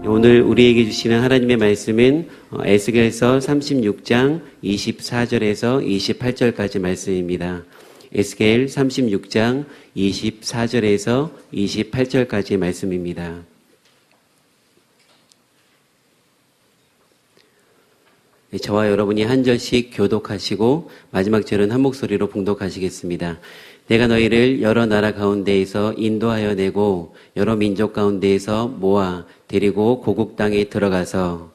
오늘 우리에게 주시는 하나님의 말씀은 에스겔서 36장 24절에서 28절까지 말씀입니다. 에스겔 36장 24절에서 28절까지 말씀입니다. 저와 여러분이 한 절씩 교독하시고 마지막 절은 한 목소리로 봉독하시겠습니다. 내가 너희를 여러 나라 가운데에서 인도하여 내고 여러 민족 가운데에서 모아 데리고 고국 땅에 들어가서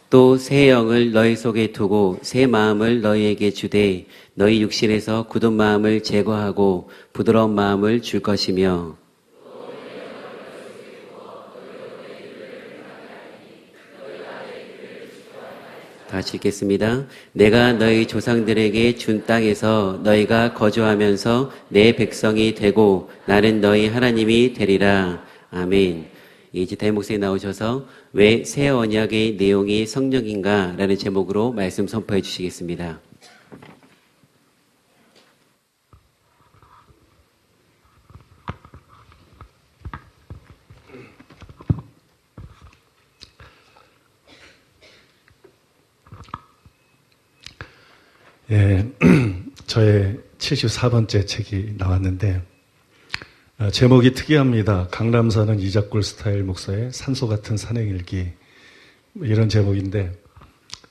또 새 영을 너희 속에 두고 새 마음을 너희에게 주되 너희 육신에서 굳은 마음을 제거하고 부드러운 마음을 줄 것이며 다시 읽겠습니다. 내가 너희 조상들에게 준 땅에서 너희가 거주하면서 내 백성이 되고 나는 너희 하나님이 되리라. 아멘. 이제 담임 목사님 나오셔서 왜 새 언약의 내용이 성령인가 라는 제목으로 말씀 선포해 주시겠습니다. 예, 저의 74번째 책이 나왔는데 제목이 특이합니다. 강남사는 이작굴 스타일 목사의 산소 같은 산행일기, 이런 제목인데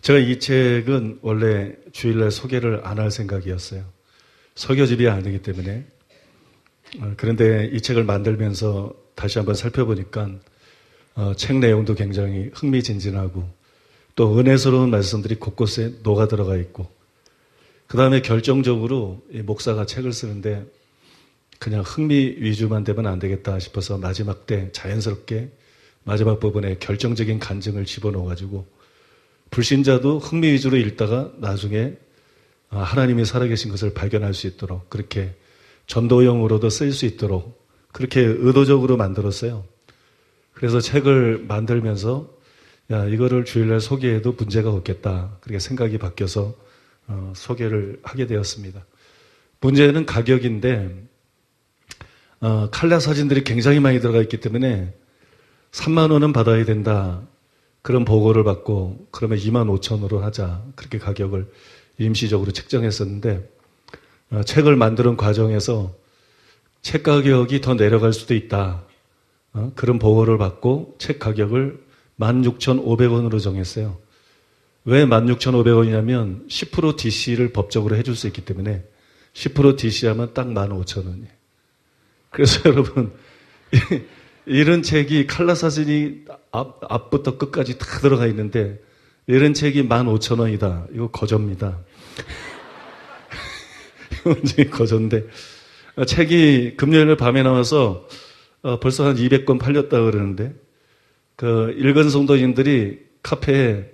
제가 이 책은 원래 주일날 소개를 안 할 생각이었어요. 설교집이 아니기 때문에. 그런데 이 책을 만들면서 다시 한번 살펴보니까 책 내용도 굉장히 흥미진진하고 또 은혜스러운 말씀들이 곳곳에 녹아 들어가 있고, 그 다음에 결정적으로 이 목사가 책을 쓰는데 그냥 흥미 위주만 되면 안 되겠다 싶어서 마지막 때 자연스럽게 마지막 부분에 결정적인 간증을 집어넣어가지고 불신자도 흥미 위주로 읽다가 나중에 하나님이 살아계신 것을 발견할 수 있도록, 그렇게 전도용으로도 쓸 수 있도록 그렇게 의도적으로 만들었어요. 그래서 책을 만들면서 이거를 주일날 소개해도 문제가 없겠다, 그렇게 생각이 바뀌어서 소개를 하게 되었습니다. 문제는 가격인데 칼라 사진들이 굉장히 많이 들어가 있기 때문에 3만 원은 받아야 된다, 그런 보고를 받고 그러면 2만 5천으로 하자, 그렇게 가격을 임시적으로 책정했었는데 책을 만드는 과정에서 책 가격이 더 내려갈 수도 있다, 그런 보고를 받고 책 가격을 16,500원으로 정했어요. 왜 16,500원이냐면 10% DC를 법적으로 해줄 수 있기 때문에 10% DC하면 딱 15,000원이에요. 그래서 여러분, 이런 책이 칼라 사진이 앞부터 끝까지 다 들어가 있는데 이런 책이 15,000원이다. 이거 거저입니다. 이거 완전히 거저인데, 책이 금요일 밤에 나와서 벌써 한 200권 팔렸다 그러는데, 읽은 성도님들이 카페에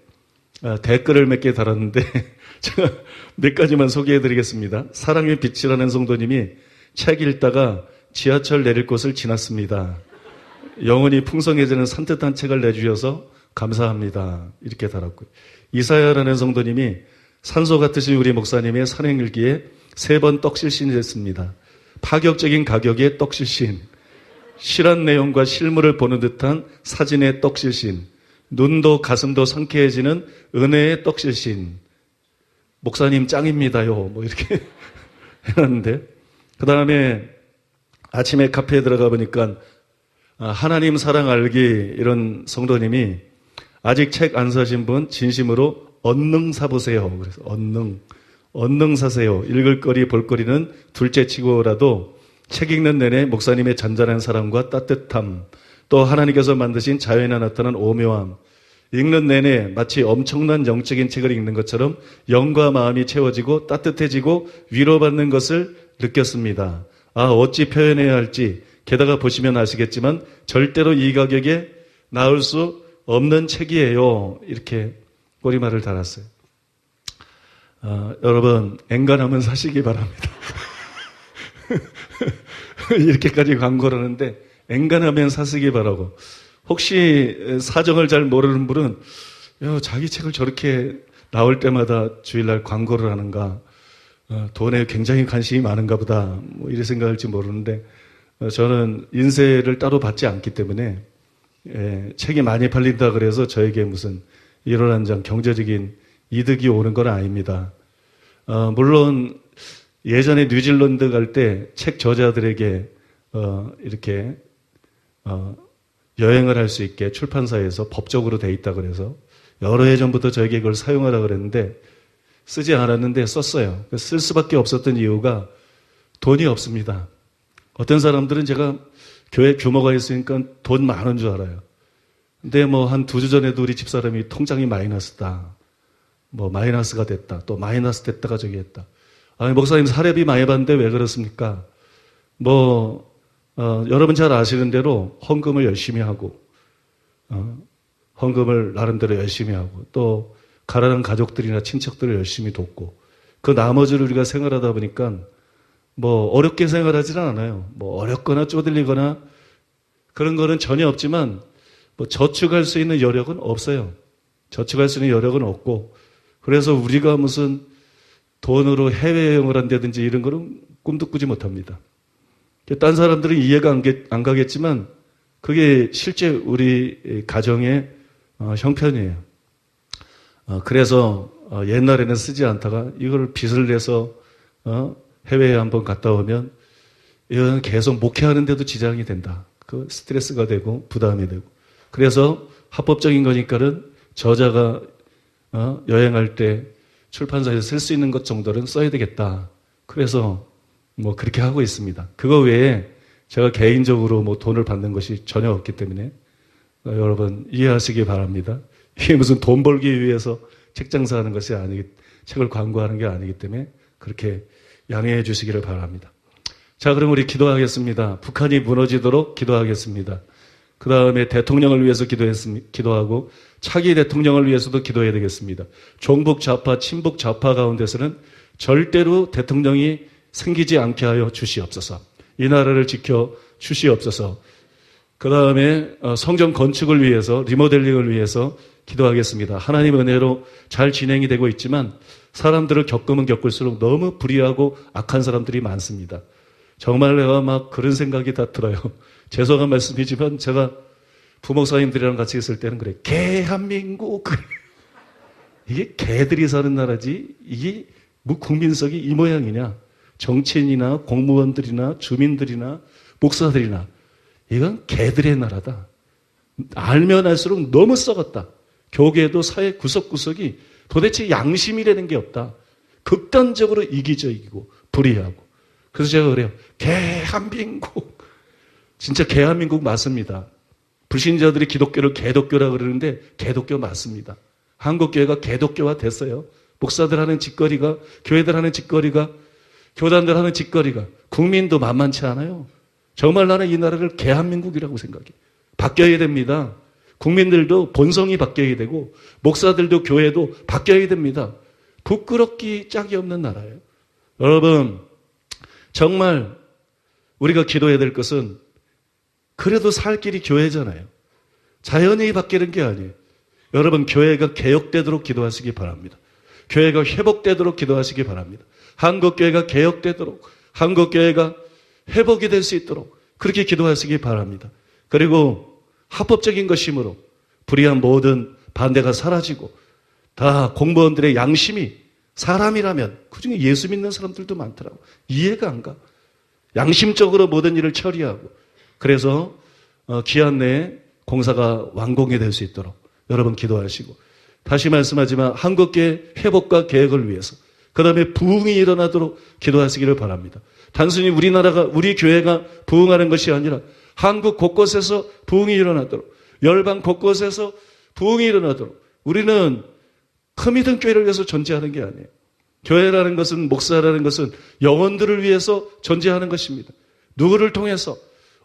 댓글을 몇 개 달았는데 제가 몇 가지만 소개해드리겠습니다. 사랑의 빛이라는 성도님이 책 읽다가 지하철 내릴 곳을 지났습니다. 영혼이 풍성해지는 산뜻한 책을 내주셔서 감사합니다, 이렇게 달았고요. 이사야라는 성도님이 산소 같으신 우리 목사님의 산행일기에 3번 떡실신이 됐습니다. 파격적인 가격의 떡실신, 실한 내용과 실물을 보는 듯한 사진의 떡실신, 눈도 가슴도 상쾌해지는 은혜의 떡실신, 목사님 짱입니다요, 뭐 이렇게 해놨는데, 그 다음에 아침에 카페에 들어가 보니까 하나님 사랑 알기, 이런 성도님이 아직 책 안 사신 분 진심으로 언능 사보세요. 그래서 언능 사세요. 읽을 거리 볼 거리는 둘째 치고라도 책 읽는 내내 목사님의 잔잔한 사랑과 따뜻함, 또 하나님께서 만드신 자연에 나타난 오묘함, 읽는 내내 마치 엄청난 영적인 책을 읽는 것처럼 영과 마음이 채워지고 따뜻해지고 위로받는 것을 느꼈습니다. 어찌 표현해야 할지, 게다가 보시면 아시겠지만 절대로 이 가격에 나올 수 없는 책이에요, 이렇게 꼬리말을 달았어요. 여러분, 엔간하면 사시기 바랍니다. 이렇게까지 광고를 하는데 엔간하면 사시기 바라고, 혹시 사정을 잘 모르는 분은 자기 책을 저렇게 나올 때마다 주일날 광고를 하는가, 돈에 굉장히 관심이 많은가 보다, 뭐 이래 생각할지 모르는데, 저는 인쇄를 따로 받지 않기 때문에, 책이 많이 팔린다 그래서 저에게 무슨 1월 한 장 경제적인 이득이 오는 건 아닙니다. 물론, 예전에 뉴질랜드 갈 때 책 저자들에게, 이렇게, 여행을 할 수 있게 출판사에서 법적으로 돼 있다 그래서 여러 해 전부터 저에게 그걸 사용하라 그랬는데 쓰지 않았는데 썼어요. 쓸 수밖에 없었던 이유가 돈이 없습니다. 어떤 사람들은 제가 교회 규모가 있으니까 돈 많은 줄 알아요. 근데 뭐 한 2주 전에도 우리 집사람이 통장이 마이너스다. 뭐 마이너스가 됐다. 또 마이너스 됐다가 저기 했다. 아니, 목사님 사례비 많이 받는데 왜 그렇습니까? 여러분 잘 아시는 대로 헌금을 열심히 하고, 헌금을 나름대로 열심히 하고, 또 가난한 가족들이나 친척들을 열심히 돕고, 그 나머지를 우리가 생활하다 보니까 뭐 어렵게 생활하지는 않아요. 뭐 어렵거나 쪼들리거나 그런 거는 전혀 없지만 뭐 저축할 수 있는 여력은 없어요. 저축할 수 있는 여력은 없고, 그래서 우리가 무슨 돈으로 해외여행을 한다든지 이런 거는 꿈도 꾸지 못합니다. 딴 사람들은 이해가 안 가겠지만 그게 실제 우리 가정의 형편이에요. 그래서 옛날에는 쓰지 않다가 이걸 빚을 내서 해외에 한번 갔다 오면 이건 계속 목회하는데도 지장이 된다. 그 스트레스가 되고 부담이 되고. 그래서 합법적인 거니까는 저자가 여행할 때 출판사에서 쓸 수 있는 것 정도는 써야 되겠다. 그래서 뭐 그렇게 하고 있습니다. 그거 외에 제가 개인적으로 뭐 돈을 받는 것이 전혀 없기 때문에 여러분 이해하시기 바랍니다. 이게 무슨 돈 벌기 위해서 책 장사하는 것이 책을 광고하는 게 아니기 때문에 그렇게 양해해 주시기를 바랍니다. 자, 그럼 우리 기도하겠습니다. 북한이 무너지도록 기도하겠습니다. 그 다음에 대통령을 위해서 기도하고 차기 대통령을 위해서도 기도해야 되겠습니다. 종북 좌파, 친북 좌파 가운데서는 절대로 대통령이 생기지 않게 하여 주시옵소서. 이 나라를 지켜 주시옵소서. 그 다음에 성전 건축을 위해서, 리모델링을 위해서 기도하겠습니다. 하나님의 은혜로 잘 진행이 되고 있지만 사람들을 겪으면 겪을수록 너무 불의하고 악한 사람들이 많습니다. 정말 내가 막 그런 생각이 다 들어요. 죄송한 말씀이지만 제가 부목사님들이랑 같이 있을 때는 그래. 대한민국. 이게 개들이 사는 나라지 이게 뭐 국민석이 이 모양이냐. 정치인이나 공무원들이나 주민들이나 목사들이나 이건 개들의 나라다. 알면 알수록 너무 썩었다. 교계도 사회 구석구석이 도대체 양심이라는 게 없다. 극단적으로 이기적이고 불의하고. 그래서 제가 그래요. 대한민국. 진짜 대한민국 맞습니다. 불신자들이 기독교를 개독교라 그러는데 개독교 맞습니다. 한국교회가 개독교화 됐어요. 목사들 하는 짓거리가, 교회들 하는 짓거리가, 교단들 하는 짓거리가 국민도 만만치 않아요. 정말 나는 이 나라를 대한민국이라고 생각해. 바뀌어야 됩니다. 국민들도 본성이 바뀌어야 되고 목사들도 교회도 바뀌어야 됩니다. 부끄럽기 짝이 없는 나라예요. 여러분 정말 우리가 기도해야 될 것은 그래도 살 길이 교회잖아요. 자연히 바뀌는 게 아니에요. 여러분 교회가 개혁되도록 기도하시기 바랍니다. 교회가 회복되도록 기도하시기 바랍니다. 한국교회가 개혁되도록, 한국교회가 회복이 될 수 있도록 그렇게 기도하시기 바랍니다. 그리고 합법적인 것이므로 불의한 모든 반대가 사라지고 다 공무원들의 양심이 사람이라면 그중에 예수 믿는 사람들도 많더라고. 이해가 안 가. 양심적으로 모든 일을 처리하고 그래서 기한 내에 공사가 완공이 될 수 있도록 여러분 기도하시고 다시 말씀하지만 한국교회 회복과 개혁을 위해서 그 다음에 부흥이 일어나도록 기도하시기를 바랍니다. 단순히 우리나라가 우리 교회가 부흥하는 것이 아니라 한국 곳곳에서 부흥이 일어나도록 열방 곳곳에서 부흥이 일어나도록 우리는 크미든 교회를 위해서 존재하는 게 아니에요. 교회라는 것은 목사라는 것은 영혼들을 위해서 존재하는 것입니다. 누구를 통해서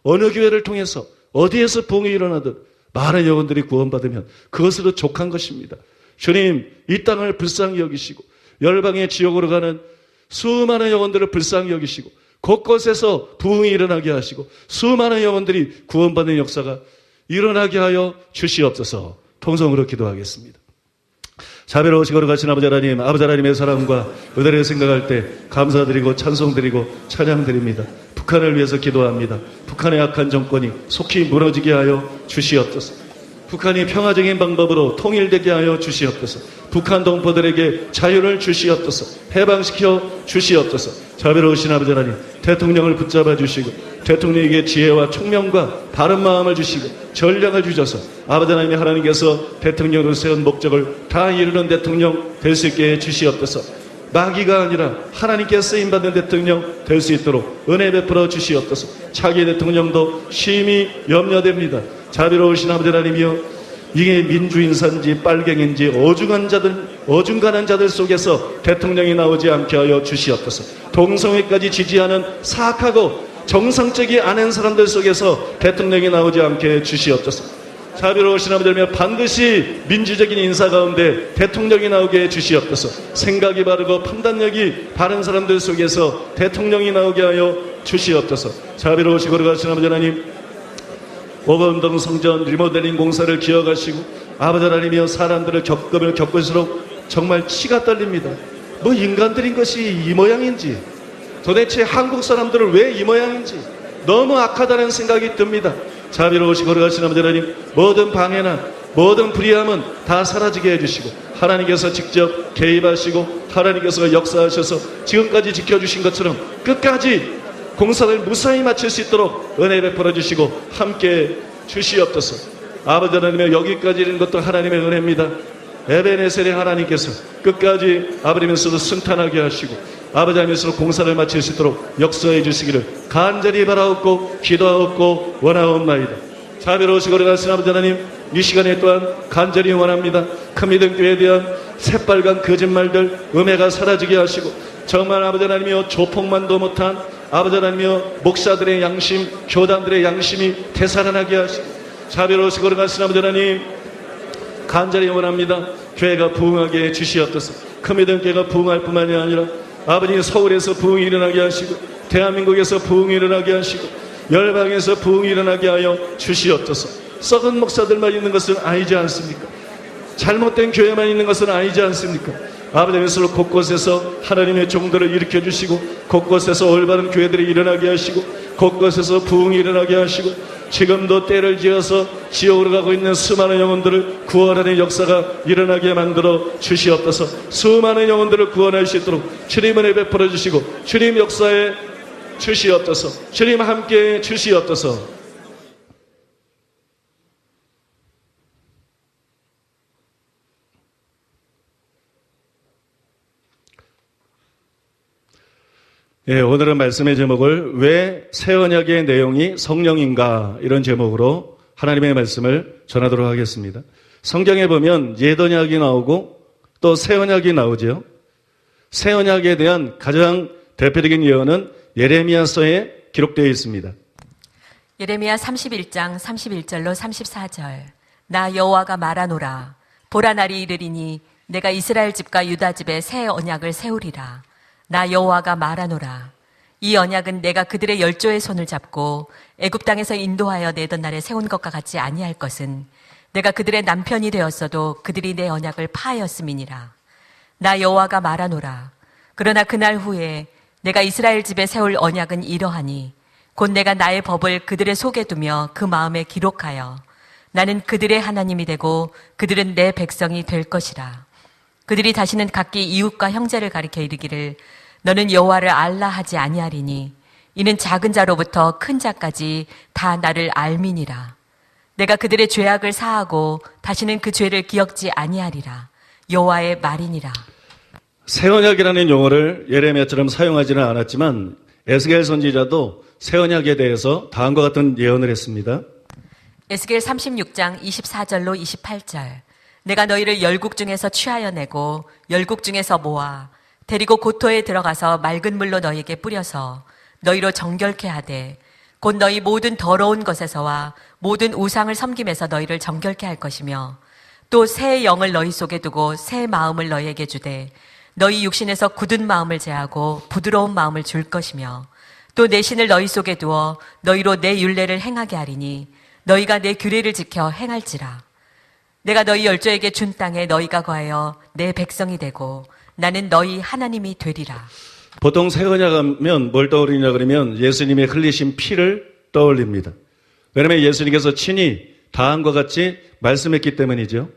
어느 교회를 통해서 어디에서 부흥이 일어나든 많은 영혼들이 구원받으면 그것으로 족한 것입니다. 주님 이 땅을 불쌍히 여기시고 열방의 지옥으로 가는 수많은 영혼들을 불쌍히 여기시고 곳곳에서 부흥이 일어나게 하시고 수많은 영혼들이 구원받는 역사가 일어나게 하여 주시옵소서. 통성으로 기도하겠습니다. 자비로우시고 거룩하신 아버지 하나님, 아버지 하나님의 사랑과 은혜를 생각할 때 감사드리고 찬송드리고 찬양드립니다. 북한을 위해서 기도합니다. 북한의 악한 정권이 속히 무너지게 하여 주시옵소서. 북한이 평화적인 방법으로 통일되게 하여 주시옵소서. 북한 동포들에게 자유를 주시옵소서. 해방시켜 주시옵소서. 자비로우신 아버지 하나님, 대통령을 붙잡아 주시고 대통령에게 지혜와 총명과 바른 마음을 주시고 전략을 주셔서 아버지 하나님께서 대통령으로 세운 목적을 다 이루는 대통령 될 수 있게 해주시옵소서. 마귀가 아니라 하나님께 쓰임받는 대통령 될 수 있도록 은혜 베풀어 주시옵소서. 차기 대통령도 심히 염려됩니다. 자비로우신 아버지 하나님이여, 이게 민주인사인지 빨갱인지 어중간한 자들 속에서 대통령이 나오지 않게 하여 주시옵소서. 동성애까지 지지하는 사악하고 정상적이 아닌 사람들 속에서 대통령이 나오지 않게 주시옵소서. 자비로우신 아버지 하나님, 반드시 민주적인 인사 가운데 대통령이 나오게 해주시옵소서. 생각이 바르고 판단력이 바른 사람들 속에서 대통령이 나오게 하여 주시옵소서. 자비로우시고 거룩하신 아버지 하나님, 오건동 성전 리모델링 공사를 기억하시고 아버지 하나님이여, 사람들을 겪을수록 정말 치가 떨립니다. 뭐 인간들인 것이 이 모양인지, 도대체 한국 사람들은 왜 이 모양인지 너무 악하다는 생각이 듭니다. 자비로우시고 거룩하신 아버지 하나님, 모든 방해나 모든 불의함은 다 사라지게 해주시고 하나님께서 직접 개입하시고 하나님께서 역사하셔서 지금까지 지켜주신 것처럼 끝까지 공사를 무사히 마칠 수 있도록 은혜 베풀어 주시고 함께 주시옵소서. 아버지 하나님의 여기까지 이른 것도 하나님의 은혜입니다. 에베네셀의 하나님께서 끝까지 아버지면서도 순탄하게 하시고 아버지 하나님께서 공사를 마칠 수 있도록 역사해 주시기를 간절히 바라옵고 기도하옵고 원하옵나이다. 자비로우시고 거룩하신 아버지 하나님, 이 시간에 또한 간절히 원합니다. 큰 믿음 교회에 대한 새빨간 거짓말들, 음해가 사라지게 하시고 정말 아버지 하나님이여, 조폭만도 못한 아버지 하나님이여, 목사들의 양심, 교단들의 양심이 되살아나게 하시고 자비로우시고 거룩하신 아버지 하나님, 간절히 원합니다. 교회가 부흥하게 해주시옵소서. 큰 믿음 교회가 부흥할 뿐만이 아니라 아버지 서울에서 부흥이 일어나게 하시고 대한민국에서 부흥이 일어나게 하시고 열방에서 부흥이 일어나게 하여 주시옵소서. 썩은 목사들만 있는 것은 아니지 않습니까? 잘못된 교회만 있는 것은 아니지 않습니까? 아버지께서 곳곳에서 하나님의 종들을 일으켜 주시고 곳곳에서 올바른 교회들이 일어나게 하시고 곳곳에서 부흥이 일어나게 하시고 지금도 때를 지어서 지옥으로 가고 있는 수많은 영혼들을 구원하는 역사가 일어나게 만들어 주시옵소서. 수많은 영혼들을 구원할 수 있도록 주님 은혜 베풀어 주시고 주님 역사에 주시옵소서. 주님 함께 주시옵소서. 예, 오늘은 말씀의 제목을 왜 새 언약의 내용이 성령인가, 이런 제목으로 하나님의 말씀을 전하도록 하겠습니다. 성경에 보면 옛 언약이 나오고 또 새 언약이 나오죠. 새 언약에 대한 가장 대표적인 예언은 예레미야서에 기록되어 있습니다. 예레미야 31장 31절로 34절. 나 여호와가 말하노라. 보라, 날이 이르리니 내가 이스라엘 집과 유다 집에 새 언약을 세우리라. 나 여호와가 말하노라. 이 언약은 내가 그들의 열조의 손을 잡고 애굽 땅에서 인도하여 내던 날에 세운 것과 같지 아니할 것은 내가 그들의 남편이 되었어도 그들이 내 언약을 파하였음이니라. 나 여호와가 말하노라. 그러나 그날 후에 내가 이스라엘 집에 세울 언약은 이러하니 곧 내가 나의 법을 그들의 속에 두며 그 마음에 기록하여 나는 그들의 하나님이 되고 그들은 내 백성이 될 것이라. 그들이 다시는 각기 이웃과 형제를 가리켜 이르기를 너는 여호와를 알라 하지 아니하리니 이는 작은 자로부터 큰 자까지 다 나를 알미니라. 내가 그들의 죄악을 사하고 다시는 그 죄를 기억지 아니하리라. 여호와의 말이니라. 새 언약이라는 용어를 예레미야처럼 사용하지는 않았지만 에스겔 선지자도 새 언약에 대해서 다음과 같은 예언을 했습니다. 에스겔 36장 24절로 28절. 내가 너희를 열국 중에서 취하여 내고 열국 중에서 모아 데리고 고토에 들어가서 맑은 물로 너희에게 뿌려서 너희로 정결케 하되 곧 너희 모든 더러운 것에서와 모든 우상을 섬김에서 너희를 정결케 할 것이며 또 새 영을 너희 속에 두고 새 마음을 너희에게 주되 너희 육신에서 굳은 마음을 제하고 부드러운 마음을 줄 것이며 또 내 신을 너희 속에 두어 너희로 내 율례를 행하게 하리니 너희가 내 규례를 지켜 행할지라. 내가 너희 열조에게 준 땅에 너희가 거하여 내 백성이 되고 나는 너희 하나님이 되리라. 보통 새 언약하면 뭘 떠올리냐 그러면 예수님의 흘리신 피를 떠올립니다. 왜냐하면 예수님께서 친히 다음과 같이 말씀했기 때문이죠.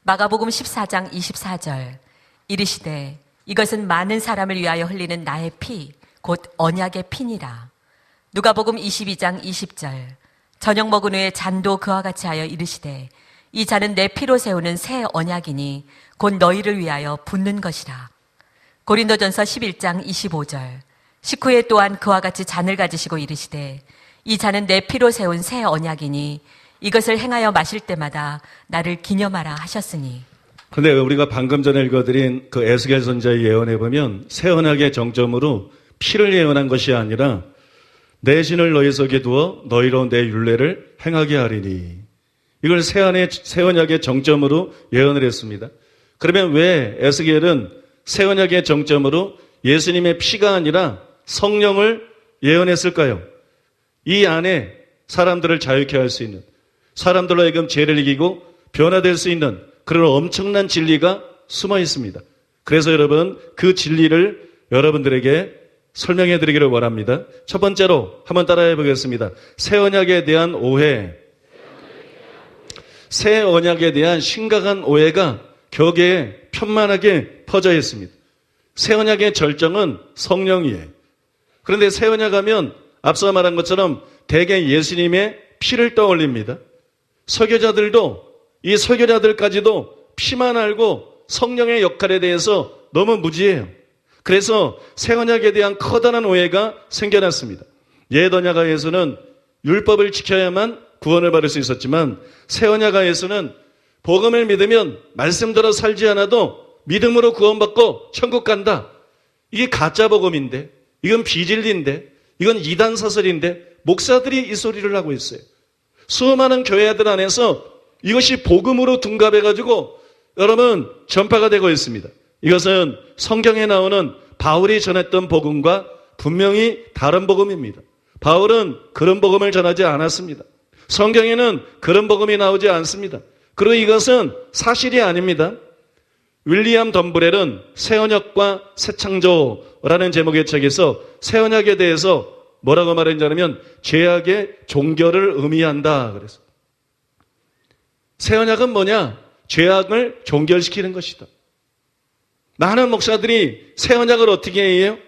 마가복음 14장 24절 이르시되 이것은 많은 사람을 위하여 흘리는 나의 피 곧 언약의 피니라. 누가복음 22장 20절 저녁 먹은 후에 잔도 그와 같이 하여 이르시되 이 잔은 내 피로 세우는 새 언약이니 곧 너희를 위하여 붓는 것이라. 고린도전서 11장 25절 식후에 또한 그와 같이 잔을 가지시고 이르시되 이 잔은 내 피로 세운 새 언약이니 이것을 행하여 마실 때마다 나를 기념하라 하셨으니. 그런데 우리가 방금 전에 읽어드린 그 에스겔 선지자의 예언에 보면 새 언약의 정점으로 피를 예언한 것이 아니라 내 신을 너희 속에 두어 너희로 내 율례를 행하게 하리니, 이걸 새 언약의 정점으로 예언을 했습니다. 그러면 왜 에스겔은 새 언약의 정점으로 예수님의 피가 아니라 성령을 예언했을까요? 이 안에 사람들을 자유케 할 수 있는, 사람들로 하여금 죄를 이기고 변화될 수 있는 그런 엄청난 진리가 숨어 있습니다. 그래서 여러분, 그 진리를 여러분들에게 설명해 드리기를 원합니다. 첫 번째로 한번 따라해 보겠습니다. 새 언약에 대한 오해, 새 언약에 대한 심각한 오해가 교계에 편만하게 퍼져 있습니다. 새 언약의 절정은 성령이에요. 그런데 새 언약 하면 앞서 말한 것처럼 대개 예수님의 피를 떠올립니다. 설교자들도, 이 설교자들까지도 피만 알고 성령의 역할에 대해서 너무 무지해요. 그래서 새 언약에 대한 커다란 오해가 생겨났습니다. 옛 언약하에서는 율법을 지켜야만 구원을 받을 수 있었지만 새 언약하에서는 복음을 믿으면 말씀대로 살지 않아도 믿음으로 구원받고 천국 간다. 이게 가짜 복음인데, 이건 비진리인데, 이건 이단 사설인데 목사들이 이 소리를 하고 있어요. 수많은 교회들 안에서 이것이 복음으로 둔갑해가지고 여러분 전파가 되고 있습니다. 이것은 성경에 나오는 바울이 전했던 복음과 분명히 다른 복음입니다. 바울은 그런 복음을 전하지 않았습니다. 성경에는 그런 복음이 나오지 않습니다. 그리고 이것은 사실이 아닙니다. 윌리엄 덤브렐은 새 언약과 새 창조라는 제목의 책에서 새 언약에 대해서 뭐라고 말했냐면 죄악의 종결을 의미한다 그래서. 새 언약은 뭐냐? 죄악을 종결시키는 것이다. 많은 목사들이 새 언약을 어떻게 해요?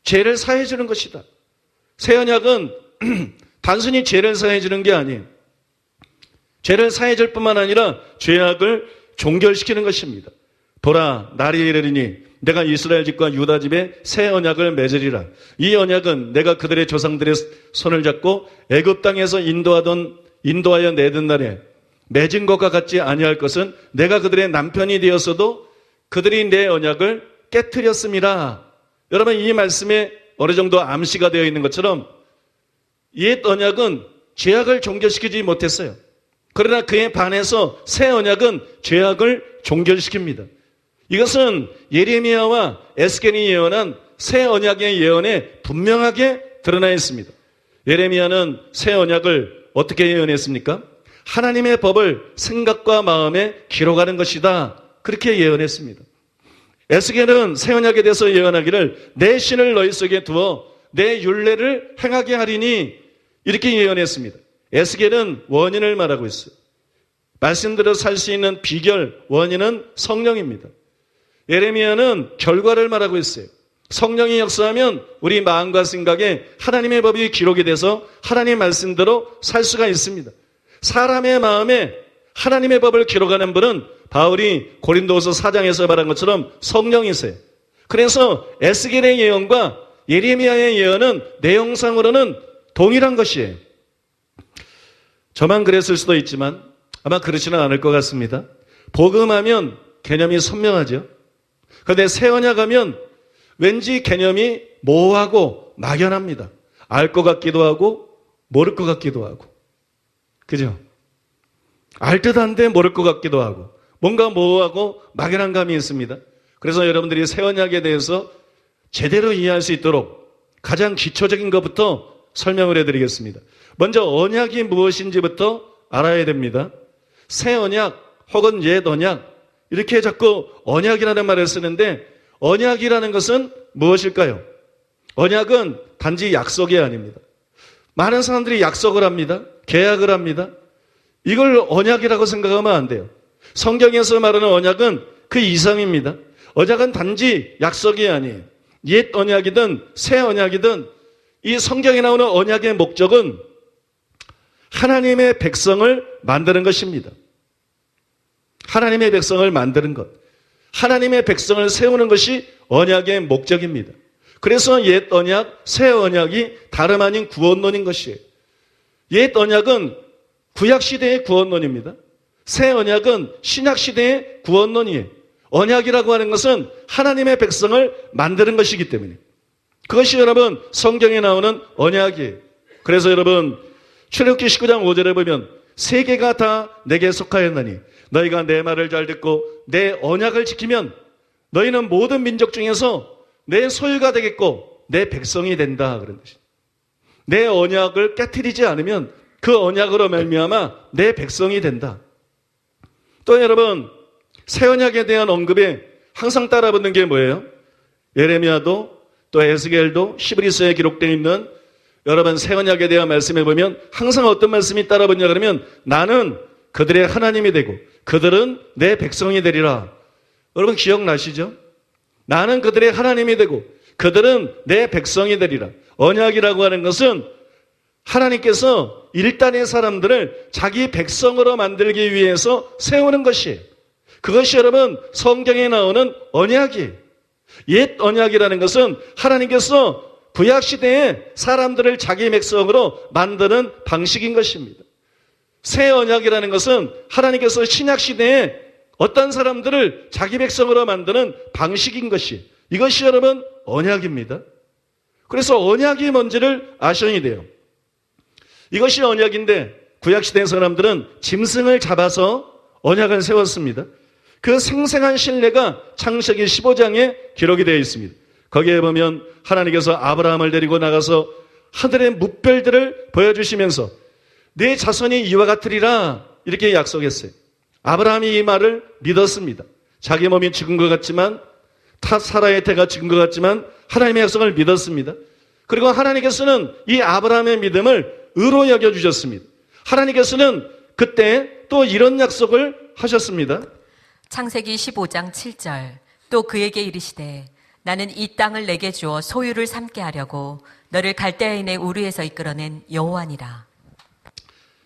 죄를 사해 주는 것이다. 새 언약은 단순히 죄를 사해 주는 게 아니에요. 죄를 사해 줄 뿐만 아니라 죄악을 종결시키는 것입니다. 보라, 날이 이르리니 내가 이스라엘 집과 유다 집에 새 언약을 맺으리라. 이 언약은 내가 그들의 조상들의 손을 잡고 애굽 땅에서 인도하여 내던 날에 맺은 것과 같지 아니할 것은 내가 그들의 남편이 되었어도 그들이 내 언약을 깨트렸음이라. 여러분, 이 말씀에 어느 정도 암시가 되어 있는 것처럼 옛 언약은 죄악을 종결시키지 못했어요. 그러나 그에 반해서 새 언약은 죄악을 종결시킵니다. 이것은 예레미야와 에스겔이 예언한 새 언약의 예언에 분명하게 드러나 있습니다. 예레미야는 새 언약을 어떻게 예언했습니까? 하나님의 법을 생각과 마음에 기록하는 것이다. 그렇게 예언했습니다. 에스겔은 새 언약에 대해서 예언하기를 내 신을 너희 속에 두어 내 율례를 행하게 하리니 이렇게 예언했습니다. 에스겔은 원인을 말하고 있어요. 말씀대로 살 수 있는 비결, 원인은 성령입니다. 예레미야는 결과를 말하고 있어요. 성령이 역사하면 우리 마음과 생각에 하나님의 법이 기록이 돼서 하나님 말씀대로 살 수가 있습니다. 사람의 마음에 하나님의 법을 기록하는 분은 바울이 고린도후서 4장에서 말한 것처럼 성령이세요. 그래서 에스겔의 예언과 예레미야의 예언은 내용상으로는 동일한 것이에요. 저만 그랬을 수도 있지만 아마 그렇지는 않을 것 같습니다. 복음하면 개념이 선명하죠. 그런데 새 언약하면 왠지 개념이 모호하고 막연합니다. 알 것 같기도 하고 모를 것 같기도 하고. 그죠? 알 듯한데 모를 것 같기도 하고 뭔가 모호하고 막연한 감이 있습니다. 그래서 여러분들이 새 언약에 대해서 제대로 이해할 수 있도록 가장 기초적인 것부터 설명을 해드리겠습니다. 먼저 언약이 무엇인지부터 알아야 됩니다. 새 언약, 혹은 옛 언약, 이렇게 자꾸 언약이라는 말을 쓰는데 언약이라는 것은 무엇일까요? 언약은 단지 약속이 아닙니다. 많은 사람들이 약속을 합니다. 계약을 합니다. 이걸 언약이라고 생각하면 안 돼요. 성경에서 말하는 언약은 그 이상입니다. 언약은 단지 약속이 아니에요. 옛 언약이든 새 언약이든 이 성경에 나오는 언약의 목적은 하나님의 백성을 만드는 것입니다. 하나님의 백성을 만드는 것. 하나님의 백성을 세우는 것이 언약의 목적입니다. 그래서 옛 언약, 새 언약이 다름 아닌 구원론인 것이에요. 옛 언약은 구약시대의 구원론입니다. 새 언약은 신약시대의 구원론이에요. 언약이라고 하는 것은 하나님의 백성을 만드는 것이기 때문에 그것이 여러분 성경에 나오는 언약이에요. 그래서 여러분 출애굽기 19장 5절에 보면 세계가 다 내게 속하였나니 너희가 내 말을 잘 듣고 내 언약을 지키면 너희는 모든 민족 중에서 내 소유가 되겠고 내 백성이 된다 그런 것입니다. 내 언약을 깨트리지 않으면 그 언약으로 말미암아 내 백성이 된다. 또 여러분 새 언약에 대한 언급에 항상 따라붙는 게 뭐예요? 예레미야도 또 에스겔도 히브리서에 기록되어 있는 여러분 새 언약에 대한 말씀에 보면 항상 어떤 말씀이 따라붙냐 그러면 나는 그들의 하나님이 되고 그들은 내 백성이 되리라. 여러분 기억나시죠? 나는 그들의 하나님이 되고 그들은 내 백성이 되리라. 언약이라고 하는 것은 하나님께서 일단의 사람들을 자기 백성으로 만들기 위해서 세우는 것이에요. 그것이 여러분 성경에 나오는 언약이에요. 옛 언약이라는 것은 하나님께서 구약시대에 사람들을 자기 백성으로 만드는 방식인 것입니다. 새 언약이라는 것은 하나님께서 신약시대에 어떤 사람들을 자기 백성으로 만드는 방식인 것이 이것이 여러분 언약입니다. 그래서 언약이 뭔지를 아셔야 돼요. 이것이 언약인데 구약시대 사람들은 짐승을 잡아서 언약을 세웠습니다. 그 생생한 신뢰가 창세기 15장에 기록이 되어 있습니다. 거기에 보면 하나님께서 아브라함을 데리고 나가서 하늘의 뭇별들을 보여주시면서 내 자손이 이와 같으리라 이렇게 약속했어요. 아브라함이 이 말을 믿었습니다. 자기 몸이 죽은 것 같지만 사라의 태가 죽은 것 같지만 하나님의 약속을 믿었습니다. 그리고 하나님께서는 이 아브라함의 믿음을 의로 여겨주셨습니다. 하나님께서는 그때 또 이런 약속을 하셨습니다. 창세기 15장 7절 또 그에게 이르시되 나는 이 땅을 내게 주어 소유를 삼게 하려고 너를 갈대아인의 우르에서 이끌어낸 여호와니라.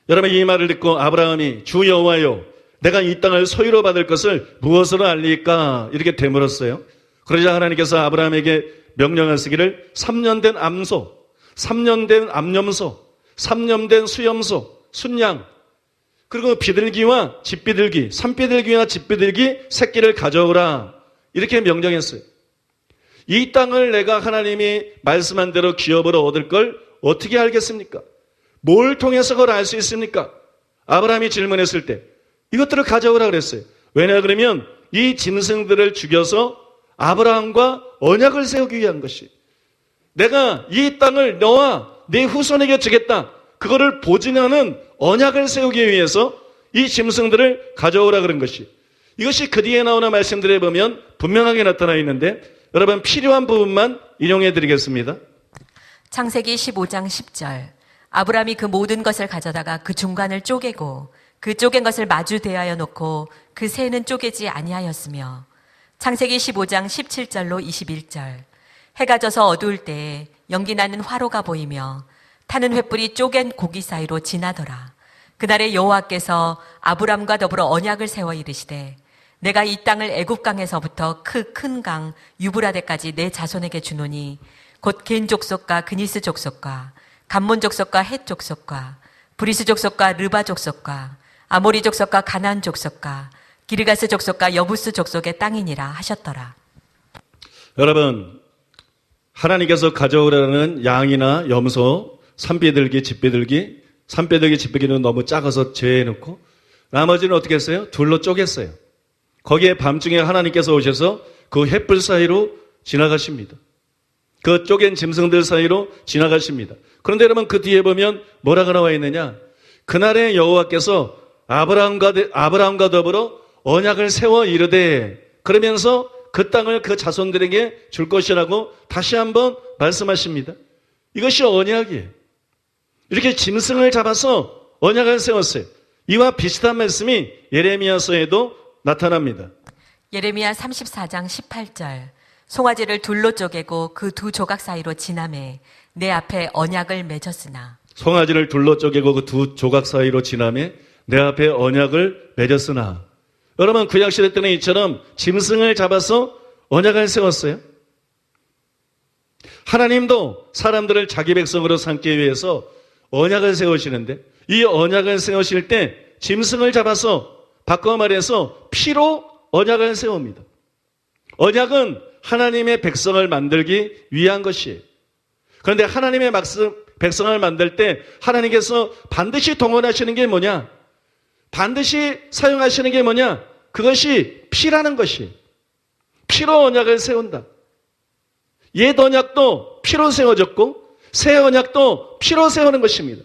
여러분 이 말을 듣고 아브라함이 주 여호와여 내가 이 땅을 소유로 받을 것을 무엇으로 알리까 이렇게 되물었어요. 그러자 하나님께서 아브라함에게 명령하시기를 3년 된 암소, 3년 된 암염소, 3년 된 수염소, 순양 그리고 비둘기와 집비둘기, 산비둘기와 집비둘기 새끼를 가져오라 이렇게 명령했어요. 이 땅을 내가 하나님이 말씀한 대로 기업으로 얻을 걸 어떻게 알겠습니까? 뭘 통해서 그걸 알 수 있습니까? 아브라함이 질문했을 때 이것들을 가져오라 그랬어요. 왜냐 그러면 이 짐승들을 죽여서 아브라함과 언약을 세우기 위한 것이 내가 이 땅을 너와 네 후손에게 주겠다. 그거를 보증하는 언약을 세우기 위해서 이 짐승들을 가져오라 그런 것이 이것이 그 뒤에 나오는 말씀들에 보면 분명하게 나타나 있는데 여러분 필요한 부분만 인용해 드리겠습니다. 창세기 15장 10절 아브라함이 그 모든 것을 가져다가 그 중간을 쪼개고 그 쪼갠 것을 마주 대하여 놓고 그 새는 쪼개지 아니하였으며 창세기 15장 17절로 21절 해가 져서 어두울 때에 연기 나는 화로가 보이며 타는 횃불이 쪼갠 고기 사이로 지나더라. 그날에 여호와께서 아브람과 더불어 언약을 세워 이르시되 내가 이 땅을 애굽강에서부터 그 큰 강 유브라데까지 내 자손에게 주노니 곧 겐 족속과 그니스 족속과 감몬 족속과 헷 족속과 브리스 족속과 르바 족속과 아모리 족속과 가나안 족속과 기르가스 족속과 여부스 족속의 땅이니라 하셨더라. 여러분 하나님께서 가져오라는 양이나 염소, 산비둘기, 집비둘기, 산비둘기, 집비둘기는 너무 작아서 제해놓고 나머지는 어떻게 했어요? 둘로 쪼갰어요. 거기에 밤중에 하나님께서 오셔서 그 횃불 사이로 지나가십니다. 그 쪼갠 짐승들 사이로 지나가십니다. 그런데 여러분 그 뒤에 보면 뭐라고 나와 있느냐? 그날에 여호와께서 아브라함과 더불어 언약을 세워 이르되, 그러면서 그 땅을 그 자손들에게 줄 것이라고 다시 한번 말씀하십니다. 이것이 언약이에요. 이렇게 짐승을 잡아서 언약을 세웠어요. 이와 비슷한 말씀이 예레미야서에도 나타납니다. 예레미야 34장 18절. 송아지를 둘로 쪼개고 그 두 조각 사이로 지나매 내 앞에 언약을 맺었으나. 송아지를 둘로 쪼개고 그 두 조각 사이로 지나매 내 앞에 언약을 맺었으나. 여러분, 구약시대 때는 이처럼 짐승을 잡아서 언약을 세웠어요. 하나님도 사람들을 자기 백성으로 삼기 위해서 언약을 세우시는데, 이 언약을 세우실 때 짐승을 잡아서, 바꿔 말해서 피로 언약을 세웁니다. 언약은 하나님의 백성을 만들기 위한 것이에요. 그런데 하나님의 백성을 만들 때 하나님께서 반드시 동원하시는 게 뭐냐? 반드시 사용하시는 게 뭐냐? 그것이 피라는 것이. 피로 언약을 세운다. 옛 언약도 피로 세워졌고 새 언약도 피로 세우는 것입니다.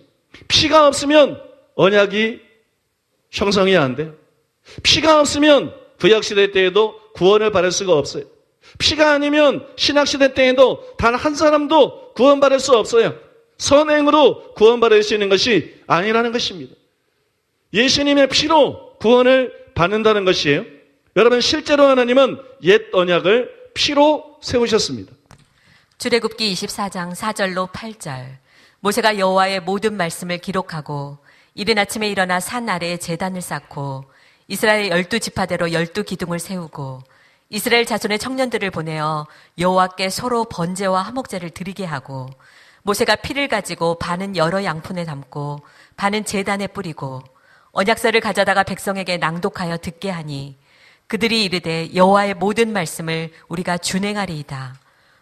피가 없으면 언약이 형성이 안 돼요. 피가 없으면 구약시대 때에도 구원을 받을 수가 없어요. 피가 아니면 신약시대 때에도 단 한 사람도 구원받을 수 없어요. 선행으로 구원받을 수 있는 것이 아니라는 것입니다. 예수님의 피로 구원을 받는다는 것이에요. 여러분, 실제로 하나님은 옛 언약을 피로 세우셨습니다. 출애굽기 24장 4절로 8절. 모세가 여호와의 모든 말씀을 기록하고 이른 아침에 일어나 산 아래에 제단을 쌓고 이스라엘 12지파대로 12기둥을 세우고 이스라엘 자손의 청년들을 보내어 여호와께 서로 번제와 화목제를 드리게 하고, 모세가 피를 가지고 반은 여러 양푼에 담고 반은 제단에 뿌리고 언약서를 가져다가 백성에게 낭독하여 듣게 하니 그들이 이르되 여호와의 모든 말씀을 우리가 준행하리이다.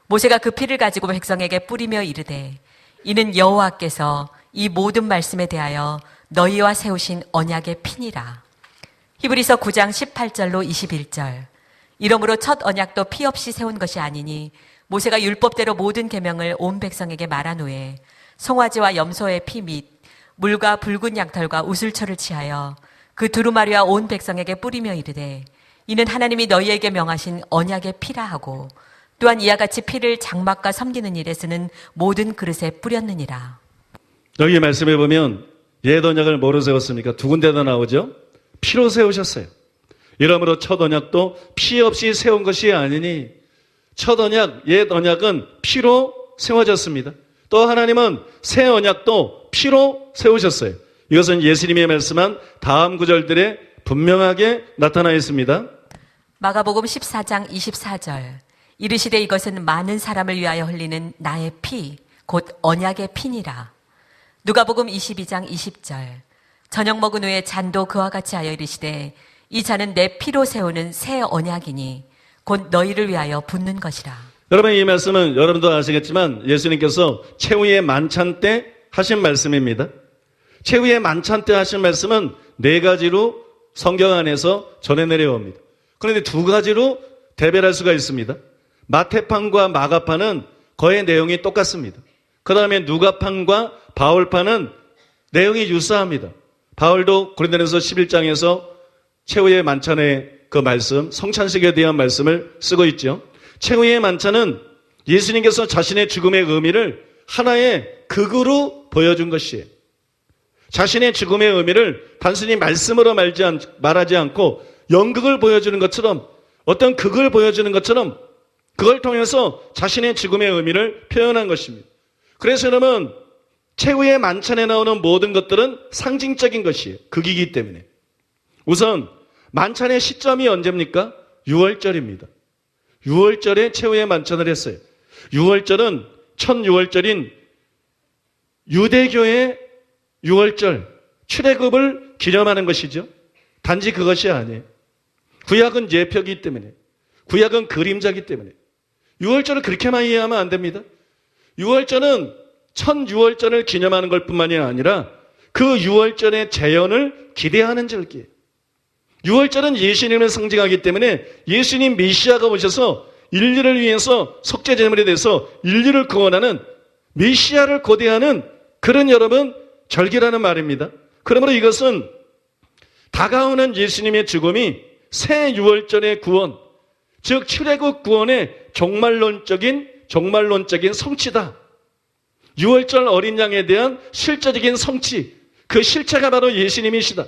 모세가 그 피를 가지고 백성에게 뿌리며 이르되 이는 여호와께서 이 모든 말씀에 대하여 너희와 세우신 언약의 피니라. 히브리서 9장 18절로 21절. 이러므로 첫 언약도 피 없이 세운 것이 아니니 모세가 율법대로 모든 계명을 온 백성에게 말한 후에 송아지와 염소의 피 및 물과 붉은 양털과 우슬초를 취하여 그 두루마리와 온 백성에게 뿌리며 이르되 이는 하나님이 너희에게 명하신 언약의 피라 하고, 또한 이와 같이 피를 장막과 섬기는 일에 쓰는 모든 그릇에 뿌렸느니라. 여기 말씀해 보면 옛 언약을 뭐로 세웠습니까? 두 군데나 나오죠. 피로 세우셨어요. 이러므로 첫 언약도 피 없이 세운 것이 아니니, 첫 언약, 옛 언약은 피로 세워졌습니다. 또 하나님은 새 언약도 피로 세우셨어요. 이것은 예수님이 말씀한 다음 구절들에 분명하게 나타나 있습니다. 마가복음 14장 24절. 이르시되 이것은 많은 사람을 위하여 흘리는 나의 피, 곧 언약의 피니라. 누가복음 22장 20절. 저녁 먹은 후에 잔도 그와 같이 하여 이르시되 이 잔은 내 피로 세우는 새 언약이니 곧 너희를 위하여 붓는 것이라. 여러분, 이 말씀은 여러분도 아시겠지만 예수님께서 최후의 만찬 때 하신 말씀입니다. 최후의 만찬 때 하신 말씀은 네 가지로 성경 안에서 전해 내려옵니다. 그런데 두 가지로 대별할 수가 있습니다. 마태판과 마가판은 거의 내용이 똑같습니다. 그 다음에 누가판과 바울판은 내용이 유사합니다. 바울도 고린도전서 11장에서 최후의 만찬의 그 말씀, 성찬식에 대한 말씀을 쓰고 있죠. 최후의 만찬은 예수님께서 자신의 죽음의 의미를 하나의 극으로 보여준 것이에요. 자신의 죽음의 의미를 단순히 말씀으로 말하지 않고 연극을 보여주는 것처럼, 어떤 극을 보여주는 것처럼 그걸 통해서 자신의 죽음의 의미를 표현한 것입니다. 그래서 여러분, 최후의 만찬에 나오는 모든 것들은 상징적인 것이에요. 극이기 때문에. 우선 만찬의 시점이 언제입니까? 6월절입니다. 6월절에 최후의 만찬을 했어요. 6월절은 첫 6월절인 유대교의 6월절, 출애굽을 기념하는 것이죠. 단지 그것이 아니에요. 구약은 예표이기 때문에, 구약은 그림자이기 때문에 6월절을 그렇게만 이해하면 안 됩니다. 6월절은 첫 6월절을 기념하는 것 뿐만이 아니라 그 6월절의 재현을 기대하는 절기예요. 6월절은 예수님을 상징하기 때문에 예수님 메시아가 오셔서 인류를 위해서 속죄제물에 대해서 인류를 구원하는 메시아를 고대하는 그런 여러분 절기라는 말입니다. 그러므로 이것은 다가오는 예수님의 죽음이 새 유월절의 구원, 즉 출애굽 구원의 종말론적인 성취다. 유월절 어린 양에 대한 실제적인 성취, 그 실체가 바로 예수님이시다.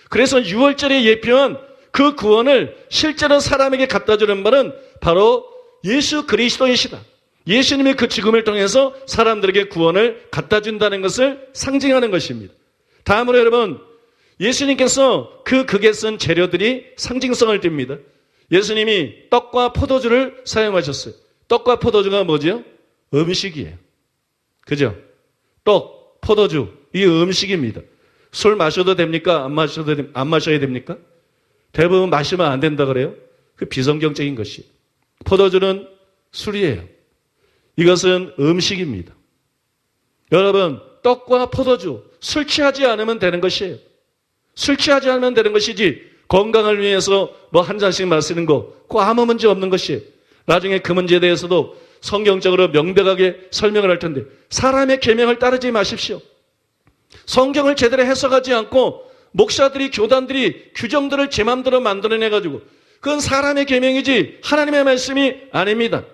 그래서 유월절에 예표한 그 구원을 실제로 사람에게 갖다 주는 말은 바로 예수 그리스도이시다. 예수님의 그 죽음을 통해서 사람들에게 구원을 갖다 준다는 것을 상징하는 것입니다. 다음으로 여러분, 예수님께서 그 극에 쓴 재료들이 상징성을 띱니다. 예수님이 떡과 포도주를 사용하셨어요. 떡과 포도주가 뭐죠? 음식이에요. 그죠? 떡, 포도주, 이 음식입니다. 술 마셔도 됩니까? 안 마셔야 됩니까? 대부분 마시면 안 된다 그래요. 그 비성경적인 것이. 포도주는 술이에요. 이것은 음식입니다. 여러분, 떡과 포도주, 술 취하지 않으면 되는 것이에요. 술 취하지 않으면 되는 것이지 건강을 위해서 뭐 한 잔씩 마시는 거 그거 아무 문제 없는 것이에요. 나중에 그 문제에 대해서도 성경적으로 명백하게 설명을 할 텐데 사람의 계명을 따르지 마십시오. 성경을 제대로 해석하지 않고 목사들이 교단들이 규정들을 제 맘대로 만들어내가지고 그건 사람의 계명이지 하나님의 말씀이 아닙니다.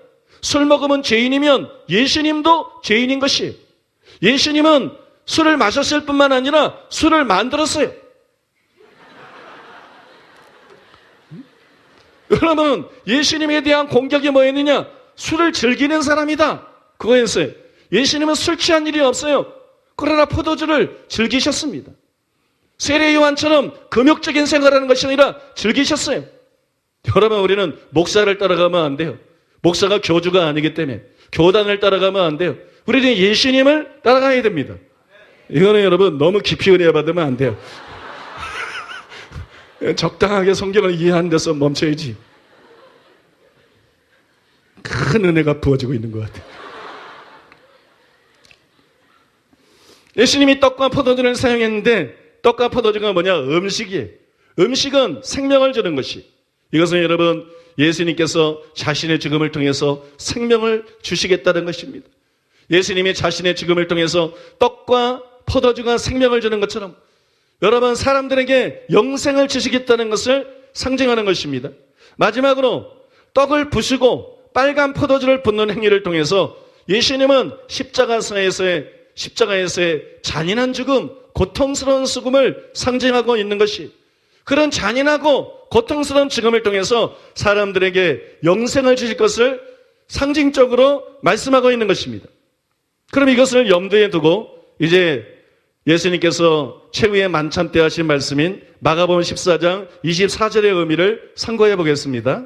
술 먹으면 죄인이면 예수님도 죄인인 것이에요. 예수님은 술을 마셨을 뿐만 아니라 술을 만들었어요. 여러분, 예수님에 대한 공격이 뭐였느냐? 술을 즐기는 사람이다. 그거였어요. 예수님은 술 취한 일이 없어요. 그러나 포도주를 즐기셨습니다. 세례 요한처럼 금욕적인 생활하는 것이 아니라 즐기셨어요. 여러분, 우리는 목사를 따라가면 안 돼요. 목사가 교주가 아니기 때문에 교단을 따라가면 안 돼요. 우리는 예수님을 따라가야 됩니다. 이거는 여러분 너무 깊이 은혜 받으면 안 돼요. 적당하게 성경을 이해하는 데서 멈춰야지. 큰 은혜가 부어지고 있는 것 같아요. 예수님이 떡과 포도주를 사용했는데 떡과 포도주가 뭐냐? 음식이에요. 음식은 생명을 주는 것이. 이것은 여러분 예수님께서 자신의 죽음을 통해서 생명을 주시겠다는 것입니다. 예수님이 자신의 죽음을 통해서 떡과 포도주가 생명을 주는 것처럼 여러분 사람들에게 영생을 주시겠다는 것을 상징하는 것입니다. 마지막으로 떡을 부수고 빨간 포도주를 붓는 행위를 통해서 예수님은 십자가에서의 잔인한 죽음, 고통스러운 죽음을 상징하고 있는 것이 그런 잔인하고 고통스러운 죽음을 통해서 사람들에게 영생을 주실 것을 상징적으로 말씀하고 있는 것입니다. 그럼 이것을 염두에 두고 이제 예수님께서 최후의 만찬 때 하신 말씀인 마가복음 14장 24절의 의미를 상고해 보겠습니다.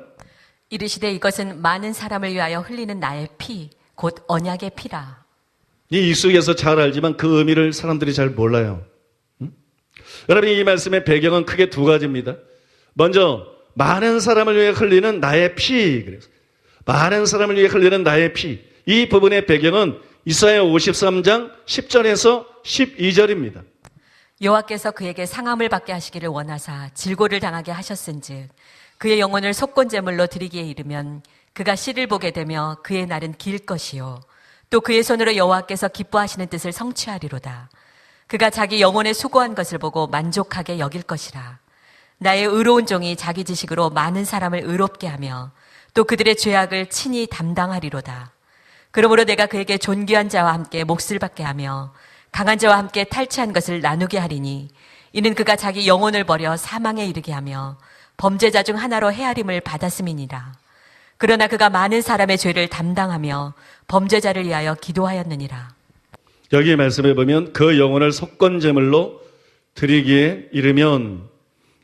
이르시되 이것은 많은 사람을 위하여 흘리는 나의 피, 곧 언약의 피라. 이 익숙해서 잘 알지만 그 의미를 사람들이 잘 몰라요. 여러분 이 말씀의 배경은 크게 두 가지입니다. 먼저 많은 사람을 위해 흘리는 나의 피. 그래서 많은 사람을 위해 흘리는 나의 피. 이 부분의 배경은 이사야 53장 10절에서 12절입니다. 여호와께서 그에게 상함을 받게 하시기를 원하사 질고를 당하게 하셨은즉 그의 영혼을 속건제물로 드리기에 이르면 그가 씨를 보게 되며 그의 날은 길 것이요 또 그의 손으로 여호와께서 기뻐하시는 뜻을 성취하리로다. 그가 자기 영혼에 수고한 것을 보고 만족하게 여길 것이라. 나의 의로운 종이 자기 지식으로 많은 사람을 의롭게 하며 또 그들의 죄악을 친히 담당하리로다. 그러므로 내가 그에게 존귀한 자와 함께 몫을 받게 하며 강한 자와 함께 탈취한 것을 나누게 하리니 이는 그가 자기 영혼을 버려 사망에 이르게 하며 범죄자 중 하나로 헤아림을 받았음이니라. 그러나 그가 많은 사람의 죄를 담당하며 범죄자를 위하여 기도하였느니라. 여기 말씀해 보면 그 영혼을 속건제물로 드리기에 이르면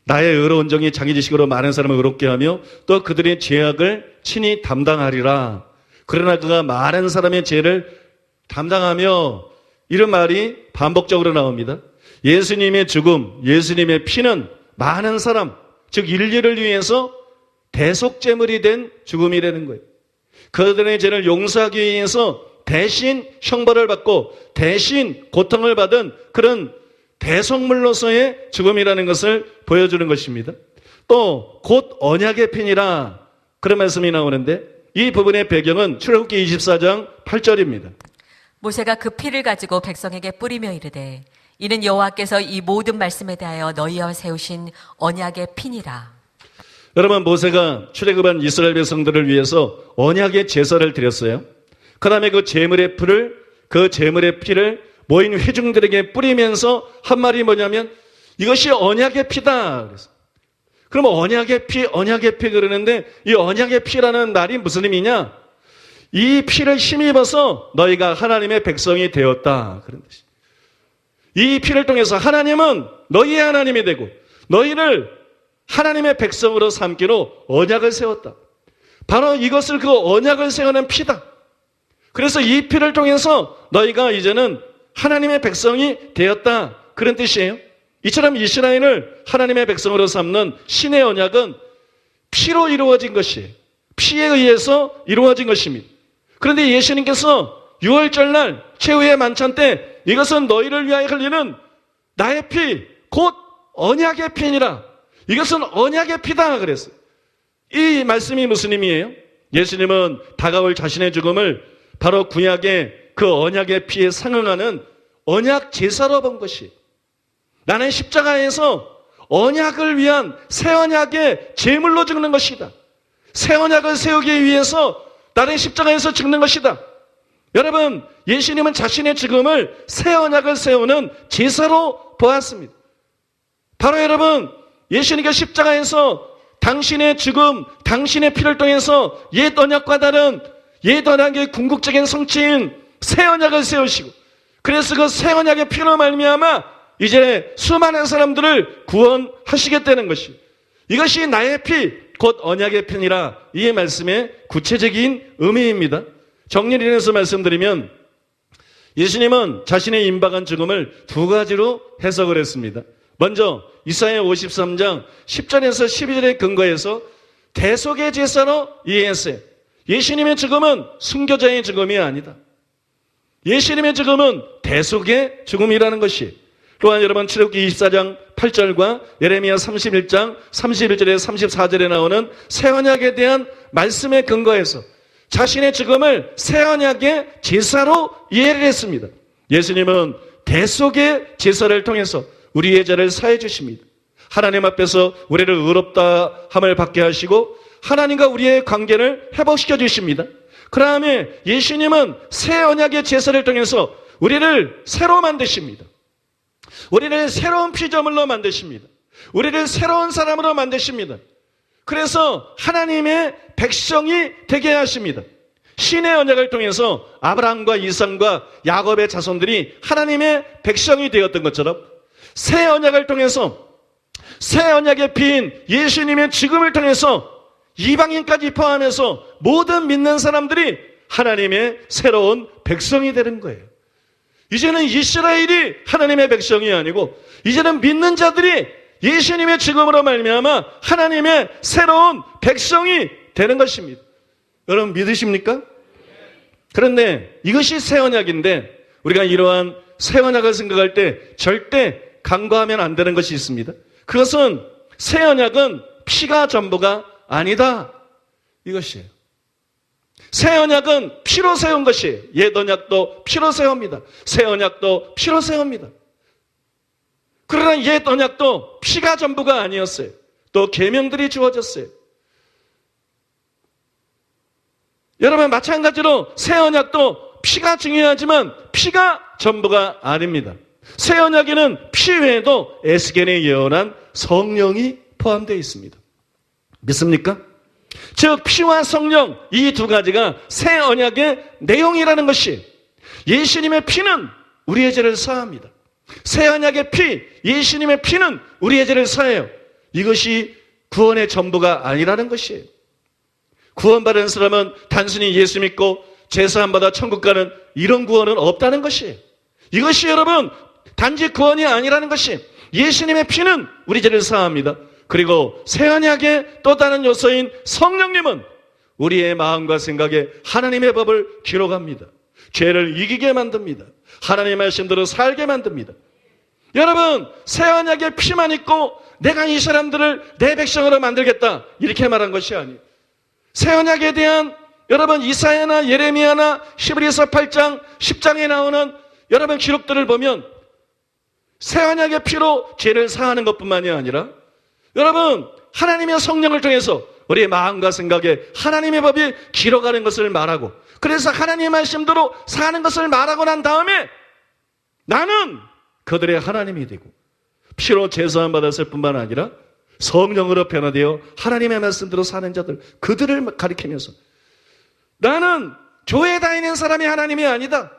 나의 의로운 종이 자기 지식으로 많은 사람을 의롭게 하며 또 그들의 죄악을 친히 담당하리라. 그러나 그가 많은 사람의 죄를 담당하며 이런 말이 반복적으로 나옵니다. 예수님의 죽음, 예수님의 피는 많은 사람, 즉 인류를 위해서 대속제물이 된 죽음이라는 거예요. 그들의 죄를 용서하기 위해서 대신 형벌을 받고 대신 고통을 받은 그런 대속물로서의 죽음이라는 것을 보여주는 것입니다. 또 곧 언약의 피니라 그런 말씀이 나오는데 이 부분의 배경은 출애굽기 24장 8절입니다. 모세가 그 피를 가지고 백성에게 뿌리며 이르되 이는 여호와께서 이 모든 말씀에 대하여 너희와 세우신 언약의 피니라. 여러분, 모세가 출애굽한 이스라엘 백성들을 위해서 언약의 제사를 드렸어요. 그 다음에 그 제물의 피를 모인 회중들에게 뿌리면서 한 말이 뭐냐면 이것이 언약의 피다. 그래서 그러면 언약의 피 그러는데 이 언약의 피라는 말이 무슨 의미냐? 이 피를 힘입어서 너희가 하나님의 백성이 되었다. 그런 뜻이. 이 피를 통해서 하나님은 너희의 하나님이 되고 너희를 하나님의 백성으로 삼기로 언약을 세웠다. 바로 이것을 그 언약을 세우는 피다. 그래서 이 피를 통해서 너희가 이제는 하나님의 백성이 되었다. 그런 뜻이에요. 이처럼 이스라엘을 하나님의 백성으로 삼는 신의 언약은 피로 이루어진 것이에요. 피에 의해서 이루어진 것입니다. 그런데 예수님께서 6월절 날 최후의 만찬 때 이것은 너희를 위하여 흘리는 나의 피, 곧 언약의 피니라. 이것은 언약의 피다 그랬어요. 이 말씀이 무슨 의미예요? 예수님은 다가올 자신의 죽음을 바로 구약의 그 언약의 피에 상응하는 언약 제사로 본 것이, 나는 십자가에서 언약을 위한 새 언약의 제물로 죽는 것이다. 새 언약을 세우기 위해서 나는 십자가에서 죽는 것이다. 여러분, 예수님은 자신의 죽음을 새 언약을 세우는 제사로 보았습니다. 바로 여러분, 예수님께 십자가에서 당신의 죽음, 당신의 피를 통해서 옛 언약과 다른 옛 언약의 궁극적인 성취인 새 언약을 세우시고, 그래서 그 새 언약의 피로 말미암아 이제 수많은 사람들을 구원하시겠다는 것이, 이것이 나의 피, 곧 언약의 피니라. 이 말씀의 구체적인 의미입니다. 정리를 해서 말씀드리면 예수님은 자신의 임박한 죽음을 두 가지로 해석을 했습니다. 먼저 이사야 53장 10절에서 12절에 근거해서 대속의 제사로 이해했어요. 예수님의 죽음은 순교자의 죽음이 아니다. 예수님의 죽음은 대속의 죽음이라는 것이. 또한 여러분 출애굽기 24장 8절과 예레미야 31장 31절에 34절에 나오는 새 언약에 대한 말씀에 근거해서 자신의 죽음을 새 언약의 제사로 이해를 했습니다. 예수님은 대속의 제사를 통해서 우리의 죄를 사해 주십니다. 하나님 앞에서 우리를 의롭다 함을 받게 하시고 하나님과 우리의 관계를 회복시켜 주십니다. 그 다음에 예수님은 새 언약의 제사를 통해서 우리를 새로 만드십니다. 우리를 새로운 피조물로 만드십니다. 우리를 새로운 사람으로 만드십니다. 그래서 하나님의 백성이 되게 하십니다. 신의 언약을 통해서 아브라함과 이삭과 야곱의 자손들이 하나님의 백성이 되었던 것처럼 새 언약을 통해서 새 언약의 피인 예수님의 죽음을 통해서 이방인까지 포함해서 모든 믿는 사람들이 하나님의 새로운 백성이 되는 거예요. 이제는 이스라엘이 하나님의 백성이 아니고 이제는 믿는 자들이 예수님의 죽음으로 말미암아 하나님의 새로운 백성이 되는 것입니다. 여러분 믿으십니까? 그런데 이것이 새 언약인데 우리가 이러한 새 언약을 생각할 때 절대 간과하면 안 되는 것이 있습니다. 그것은 새 언약은 피가 전부가 아니다. 이것이에요. 새 언약은 피로 세운 것이에요. 옛 언약도 피로 세웁니다. 새 언약도 피로 세웁니다. 그러나 옛 언약도 피가 전부가 아니었어요. 또 계명들이 주어졌어요. 여러분 마찬가지로 새 언약도 피가 중요하지만 피가 전부가 아닙니다. 새 언약에는 피 외에도 에스겔에 예언한 성령이 포함되어 있습니다. 믿습니까? 즉 피와 성령 이 두 가지가 새 언약의 내용이라는 것이, 예수님의 피는 우리의 죄를 사합니다. 새 언약의 피, 예수님의 피는 우리의 죄를 사해요. 이것이 구원의 전부가 아니라는 것이에요. 구원받은 사람은 단순히 예수 믿고 제사함 받아 천국 가는 이런 구원은 없다는 것이에요. 이것이 여러분 단지 구원이 아니라는 것이, 예수님의 피는 우리 죄를 사합니다. 그리고 새 언약의 또 다른 요소인 성령님은 우리의 마음과 생각에 하나님의 법을 기록합니다. 죄를 이기게 만듭니다. 하나님의 말씀대로 살게 만듭니다. 여러분 새 언약의 피만 있고 내가 이 사람들을 내 백성으로 만들겠다 이렇게 말한 것이 아니에요. 새 언약에 대한 여러분 이사야나 예레미야나 히브리서 8장 10장에 나오는 여러분 기록들을 보면 새 언약의 피로 죄를 사하는 것뿐만이 아니라 여러분 하나님의 성령을 통해서 우리의 마음과 생각에 하나님의 법이 길어가는 것을 말하고 그래서 하나님의 말씀대로 사는 것을 말하고 난 다음에 나는 그들의 하나님이 되고 피로 제사함 받았을 뿐만 아니라 성령으로 변화되어 하나님의 말씀대로 사는 자들 그들을 가리키면서 나는 교회에 다니는 사람이 하나님이 아니다.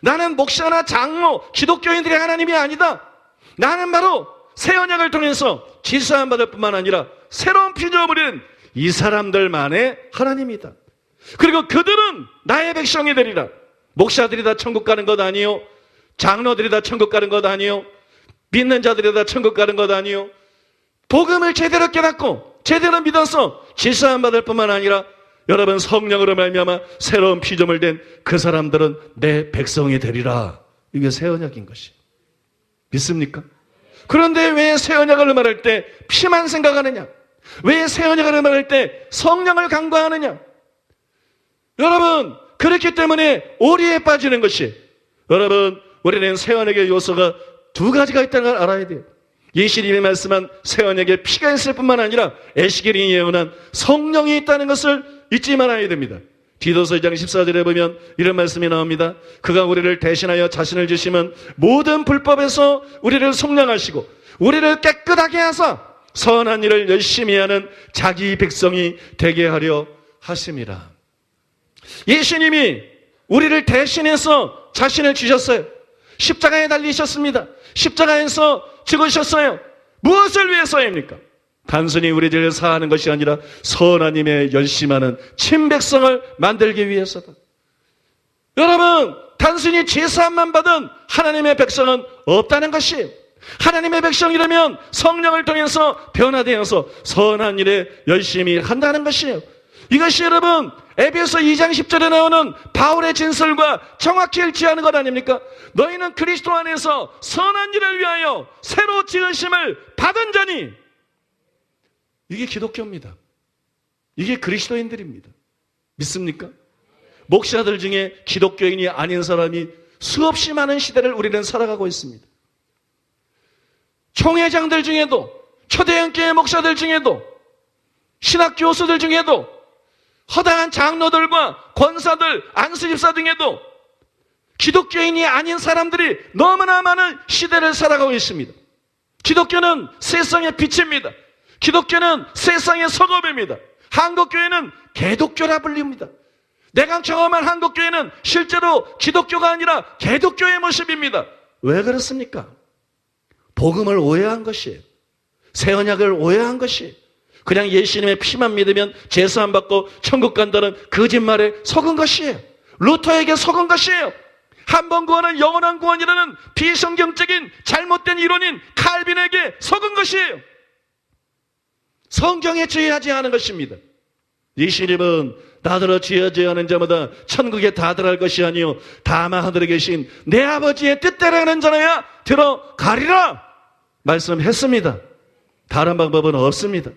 나는 목사나 장로, 기독교인들의 하나님이 아니다. 나는 바로 새 언약을 통해서 지사함 받을 뿐만 아니라 새로운 피조물인 이 사람들만의 하나님이다. 그리고 그들은 나의 백성이 되리라. 목사들이 다 천국 가는 것 아니요. 장로들이 다 천국 가는 것 아니요. 믿는 자들이 다 천국 가는 것 아니요. 복음을 제대로 깨닫고 제대로 믿어서 지사함 받을 뿐만 아니라 여러분 성령으로 말미암아 새로운 피조물 된 그 사람들은 내 백성이 되리라. 이게 새 언약인 것이. 믿습니까? 그런데 왜 새 언약을 말할 때 피만 생각하느냐? 왜 새 언약을 말할 때 성령을 간과하느냐? 여러분 그렇기 때문에 오리에 빠지는 것이 여러분 우리는 새 언약의 요소가 두 가지가 있다는 걸 알아야 돼요. 예수님이 말씀한 새 언약에 피가 있을 뿐만 아니라 에스겔이 예언한 성령이 있다는 것을 잊지 말아야 됩니다. 디도서 2장 14절에 보면 이런 말씀이 나옵니다. 그가 우리를 대신하여 자신을 주시면 모든 불법에서 우리를 속량하시고 우리를 깨끗하게 하사 선한 일을 열심히 하는 자기 백성이 되게 하려 하심이라. 예수님이 우리를 대신해서 자신을 주셨어요. 십자가에 달리셨습니다. 십자가에서 죽으셨어요. 무엇을 위해서입니까? 단순히 우리 죄를 사하는 것이 아니라 선한 힘에 열심하는 친백성을 만들기 위해서다. 여러분 단순히 제사함만 받은 하나님의 백성은 없다는 것이에요. 하나님의 백성이라면 성령을 통해서 변화되어서 선한 일에 열심히 한다는 것이에요. 이것이 여러분 에베소 2장 10절에 나오는 바울의 진설과 정확히 일치하는 것 아닙니까? 너희는 그리스도 안에서 선한 일을 위하여 새로 지으심을 받은 자니. 이게 기독교입니다. 이게 그리스도인들입니다. 믿습니까? 목사들 중에 기독교인이 아닌 사람이 수없이 많은 시대를 우리는 살아가고 있습니다. 총회장들 중에도 초대형교회 목사들 중에도 신학 교수들 중에도 허다한 장로들과 권사들, 안수집사 중에도 기독교인이 아닌 사람들이 너무나 많은 시대를 살아가고 있습니다. 기독교는 세상의 빛입니다. 기독교는 세상의 서겁입니다. 한국교회는 개독교라 불립니다. 내가 경험한 한국교회는 실제로 기독교가 아니라 개독교의 모습입니다. 왜 그렇습니까? 복음을 오해한 것이에요. 새 언약을 오해한 것이에요. 그냥 예수님의 피만 믿으면 제사함 받고 천국 간다는 거짓말에 속은 것이에요. 루터에게 속은 것이에요. 한 번 구원은 영원한 구원이라는 비성경적인 잘못된 이론인 칼빈에게 속은 것이에요. 성경에 주의하지 않은 것입니다. 예수님은 나더러 주의하는 자마다 천국에 다 들어갈 것이 아니요 다만 하늘에 계신 내 아버지의 뜻대로 하는 자라야 들어가리라 말씀했습니다. 다른 방법은 없습니다.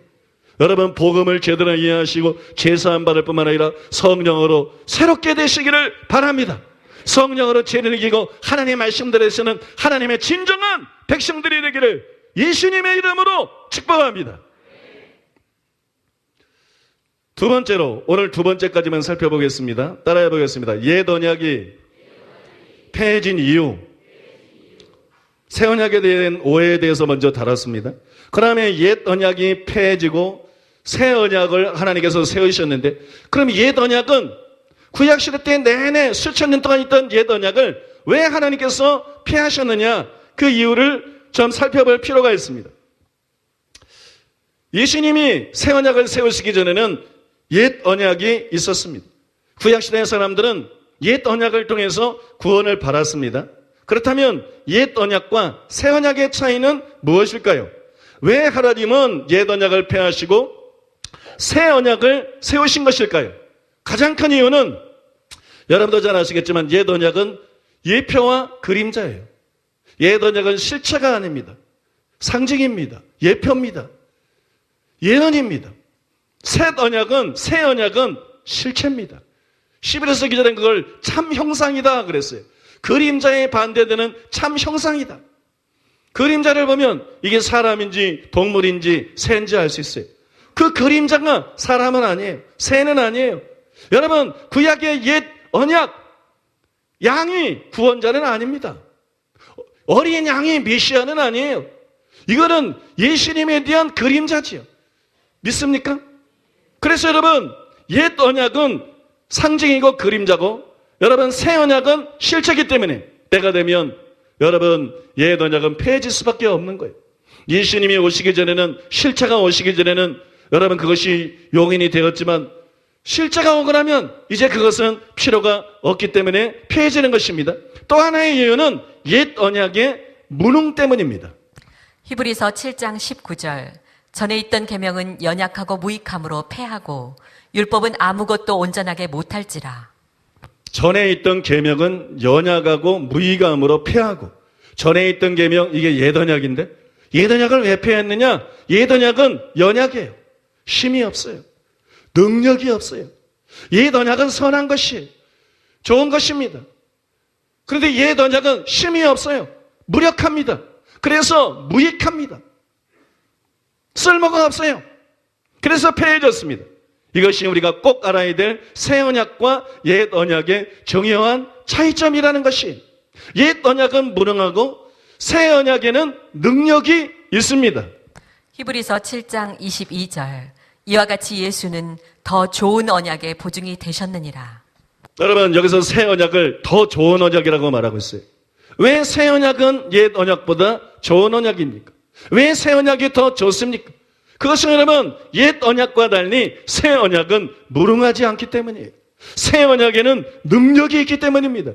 여러분 복음을 제대로 이해하시고 제사함 받을 뿐만 아니라 성령으로 새롭게 되시기를 바랍니다. 성령으로 죄를 이기고 하나님의 말씀대로서는 하나님의 진정한 백성들이 되기를 예수님의 이름으로 축복합니다. 두 번째로 오늘 두 번째까지만 살펴보겠습니다. 따라해 보겠습니다. 옛 언약이 폐해진 이유. 새 언약에 대한 오해에 대해서 먼저 다뤘습니다. 그 다음에 옛 언약이 폐해지고 새 언약을 하나님께서 세우셨는데 그럼 옛 언약은 구약시대 때 내내 수천 년 동안 있던 옛 언약을 왜 하나님께서 폐하셨느냐 그 이유를 좀 살펴볼 필요가 있습니다. 예수님이 새 언약을 세우시기 전에는 옛 언약이 있었습니다. 구약시대의 사람들은 옛 언약을 통해서 구원을 받았습니다. 그렇다면 옛 언약과 새 언약의 차이는 무엇일까요? 왜 하나님은 옛 언약을 폐하시고 새 언약을 세우신 것일까요? 가장 큰 이유는 여러분도 잘 아시겠지만 옛 언약은 예표와 그림자예요. 옛 언약은 실체가 아닙니다. 상징입니다. 예표입니다. 예언입니다. 새 언약은 실체입니다. 11서 기자는 그걸 참 형상이다 그랬어요. 그림자에 반대되는 참 형상이다. 그림자를 보면 이게 사람인지 동물인지 새인지 알 수 있어요. 그 그림자가 사람은 아니에요. 새는 아니에요. 여러분, 구약의 옛 언약, 양이 구원자는 아닙니다. 어린 양이 메시아는 아니에요. 이거는 예수님에 대한 그림자지요. 믿습니까? 그래서 여러분, 옛 언약은 상징이고 그림자고, 여러분 새 언약은 실체이기 때문에 때가 되면 여러분 옛 언약은 폐해질 수밖에 없는 거예요. 예수님이 오시기 전에는, 실체가 오시기 전에는 여러분 그것이 용인이 되었지만, 실체가 오고 나면 이제 그것은 필요가 없기 때문에 폐해지는 것입니다. 또 하나의 이유는 옛 언약의 무능 때문입니다. 히브리서 7장 19절. 전에 있던 계명은 연약하고 무익함으로 패하고 율법은 아무것도 온전하게 못할지라. 전에 있던 계명은 연약하고 무익함으로 패하고, 전에 있던 계명, 이게 옛 언약인데 옛 언약을 왜 패했느냐? 옛 언약은 연약해요. 힘이 없어요. 능력이 없어요. 옛 언약은 선한 것이에요. 좋은 것입니다. 그런데 옛 언약은 힘이 없어요. 무력합니다. 그래서 무익합니다. 쓸모가 없어요. 그래서 폐해졌습니다. 이것이 우리가 꼭 알아야 될 새 언약과 옛 언약의 중요한 차이점이라는 것이, 옛 언약은 무능하고 새 언약에는 능력이 있습니다. 히브리서 7장 22절. 이와 같이 예수는 더 좋은 언약의 보증이 되셨느니라. 여러분, 여기서 새 언약을 더 좋은 언약이라고 말하고 있어요. 왜 새 언약은 옛 언약보다 좋은 언약입니까? 왜 새 언약이 더 좋습니까? 그것은 여러분, 옛 언약과 달리 새 언약은 무능하지 않기 때문이에요. 새 언약에는 능력이 있기 때문입니다.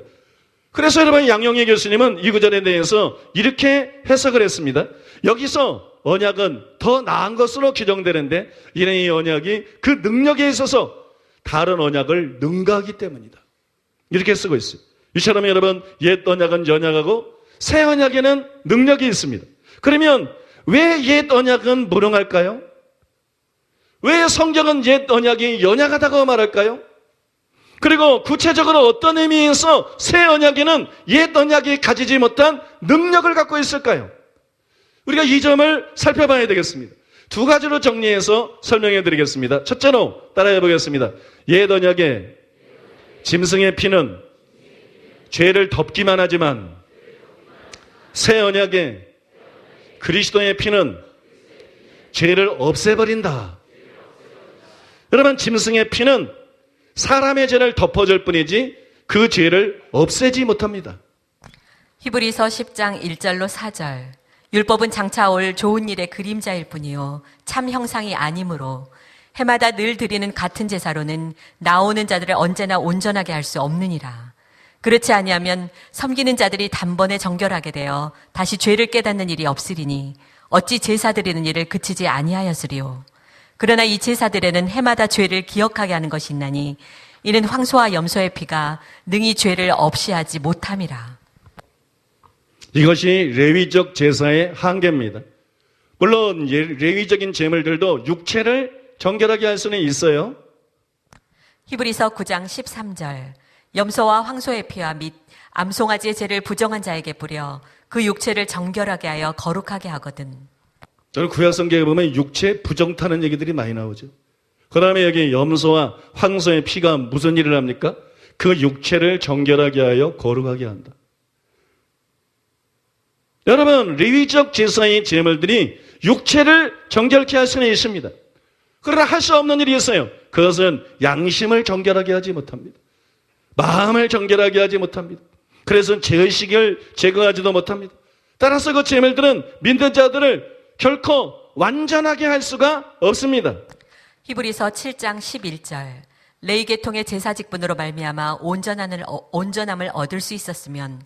그래서 여러분, 양용희 교수님은 이 구절에 대해서 이렇게 해석을 했습니다. 여기서 언약은 더 나은 것으로 규정되는데, 이는 이 언약이 그 능력에 있어서 다른 언약을 능가하기 때문이다. 이렇게 쓰고 있어요. 이처럼 여러분, 옛 언약은 연약하고 새 언약에는 능력이 있습니다. 그러면 왜 옛 언약은 무능할까요? 왜 성경은 옛 언약이 연약하다고 말할까요? 그리고 구체적으로 어떤 의미에서 새 언약에는 옛 언약이 가지지 못한 능력을 갖고 있을까요? 우리가 이 점을 살펴봐야 되겠습니다. 두 가지로 정리해서 설명해 드리겠습니다. 첫째로 따라해 보겠습니다. 옛 언약의 짐승의 피는 죄를 덮기만 하지만, 새 언약의 그리스도의 피는 죄를 없애버린다. 여러분, 짐승의 피는 사람의 죄를 덮어줄 뿐이지 그 죄를 없애지 못합니다. 히브리서 10장 1절로 4절. 율법은 장차 올 좋은 일의 그림자일 뿐이요 참 형상이 아니므로 해마다 늘 드리는 같은 제사로는 나오는 자들을 언제나 온전하게 할 수 없느니라. 그렇지 아니하면 섬기는 자들이 단번에 정결하게 되어 다시 죄를 깨닫는 일이 없으리니 어찌 제사 드리는 일을 그치지 아니하였으리요. 그러나 이 제사들에는 해마다 죄를 기억하게 하는 것이 있나니 이는 황소와 염소의 피가 능히 죄를 없이 하지 못함이라. 이것이 레위적 제사의 한계입니다. 물론 레위적인 제물들도 육체를 정결하게 할 수는 있어요. 히브리서 9장 13절. 염소와 황소의 피와 및 암송아지의 죄를 부정한 자에게 뿌려 그 육체를 정결하게 하여 거룩하게 하거든. 저는 구약 성경에 보면 육체 부정타는 얘기들이 많이 나오죠. 그 다음에 여기 염소와 황소의 피가 무슨 일을 합니까? 그 육체를 정결하게 하여 거룩하게 한다. 여러분, 레위적 제사의 제물들이 육체를 정결케 할 수는 있습니다. 그러나 할 수 없는 일이 있어요. 그것은 양심을 정결하게 하지 못합니다. 마음을 정결하게 하지 못합니다. 그래서 죄의식을 제거하지도 못합니다. 따라서 그 제물들은 믿는 자들을 결코 완전하게 할 수가 없습니다. 히브리서 7장 11절. 레위 계통의 제사 직분으로 말미암아 온전함을 얻을 수 있었으면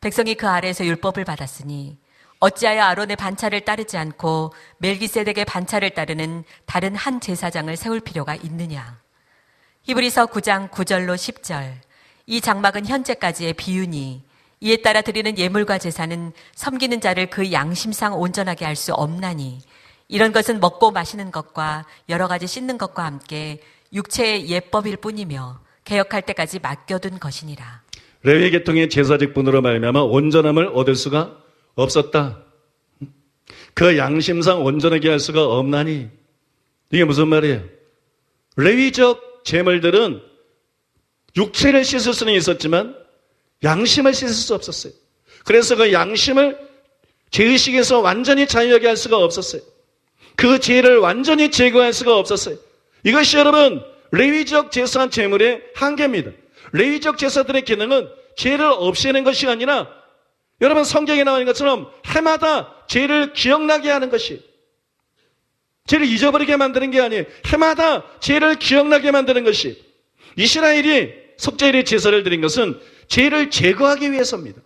백성이 그 아래에서 율법을 받았으니 어찌하여 아론의 반차를 따르지 않고 멜기세덱의 반차를 따르는 다른 한 제사장을 세울 필요가 있느냐. 히브리서 9장 9절로 10절. 이 장막은 현재까지의 비유니 이에 따라 드리는 예물과 제사는 섬기는 자를 그 양심상 온전하게 할 수 없나니 이런 것은 먹고 마시는 것과 여러 가지 씻는 것과 함께 육체의 예법일 뿐이며 개혁할 때까지 맡겨둔 것이니라. 레위 계통의 제사 직분으로 말미암아 온전함을 얻을 수가 없었다. 그 양심상 온전하게 할 수가 없나니. 이게 무슨 말이에요? 레위적 제물들은 육체를 씻을 수는 있었지만 양심을 씻을 수 없었어요. 그래서 그 양심을 죄의식에서 완전히 자유하게 할 수가 없었어요. 그 죄를 완전히 제거할 수가 없었어요. 이것이 여러분 레위적 제사 제물의 한계입니다. 레위적 제사들의 기능은 죄를 없애는 것이 아니라 여러분 성경에 나와 있는 것처럼 해마다 죄를 기억나게 하는 것이, 죄를 잊어버리게 만드는 게 아니에요. 해마다 죄를 기억나게 만드는 것이, 이스라엘이 속죄일의 제사를 드린 것은 죄를 제거하기 위해서입니다.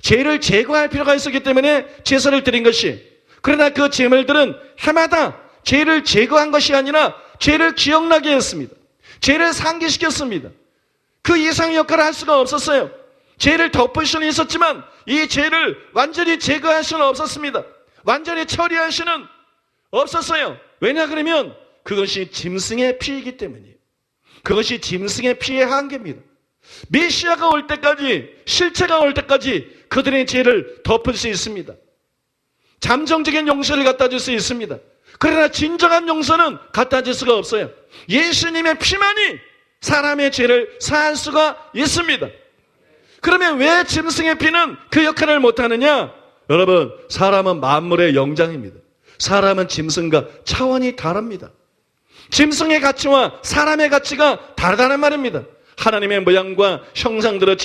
죄를 제거할 필요가 있었기 때문에 제사를 드린 것이, 그러나 그 제물들은 해마다 죄를 제거한 것이 아니라 죄를 기억나게 했습니다. 죄를 상기시켰습니다. 그 이상의 역할을 할 수가 없었어요. 죄를 덮을 수는 있었지만 이 죄를 완전히 제거할 수는 없었습니다. 완전히 처리할 수는 없었어요. 왜냐 그러면 그것이 짐승의 피이기 때문이에요. 그것이 짐승의 피의 한계입니다. 메시아가 올 때까지, 실체가 올 때까지 그들의 죄를 덮을 수 있습니다. 잠정적인 용서를 갖다 줄 수 있습니다. 그러나 진정한 용서는 갖다 줄 수가 없어요. 예수님의 피만이 사람의 죄를 사할 수가 있습니다. 그러면 왜 짐승의 피는 그 역할을 못하느냐? 여러분, 사람은 만물의 영장입니다. 사람은 짐승과 차원이 다릅니다. 짐승의 가치와 사람의 가치가 다르다는 말입니다. 하나님의 모양과 형상대로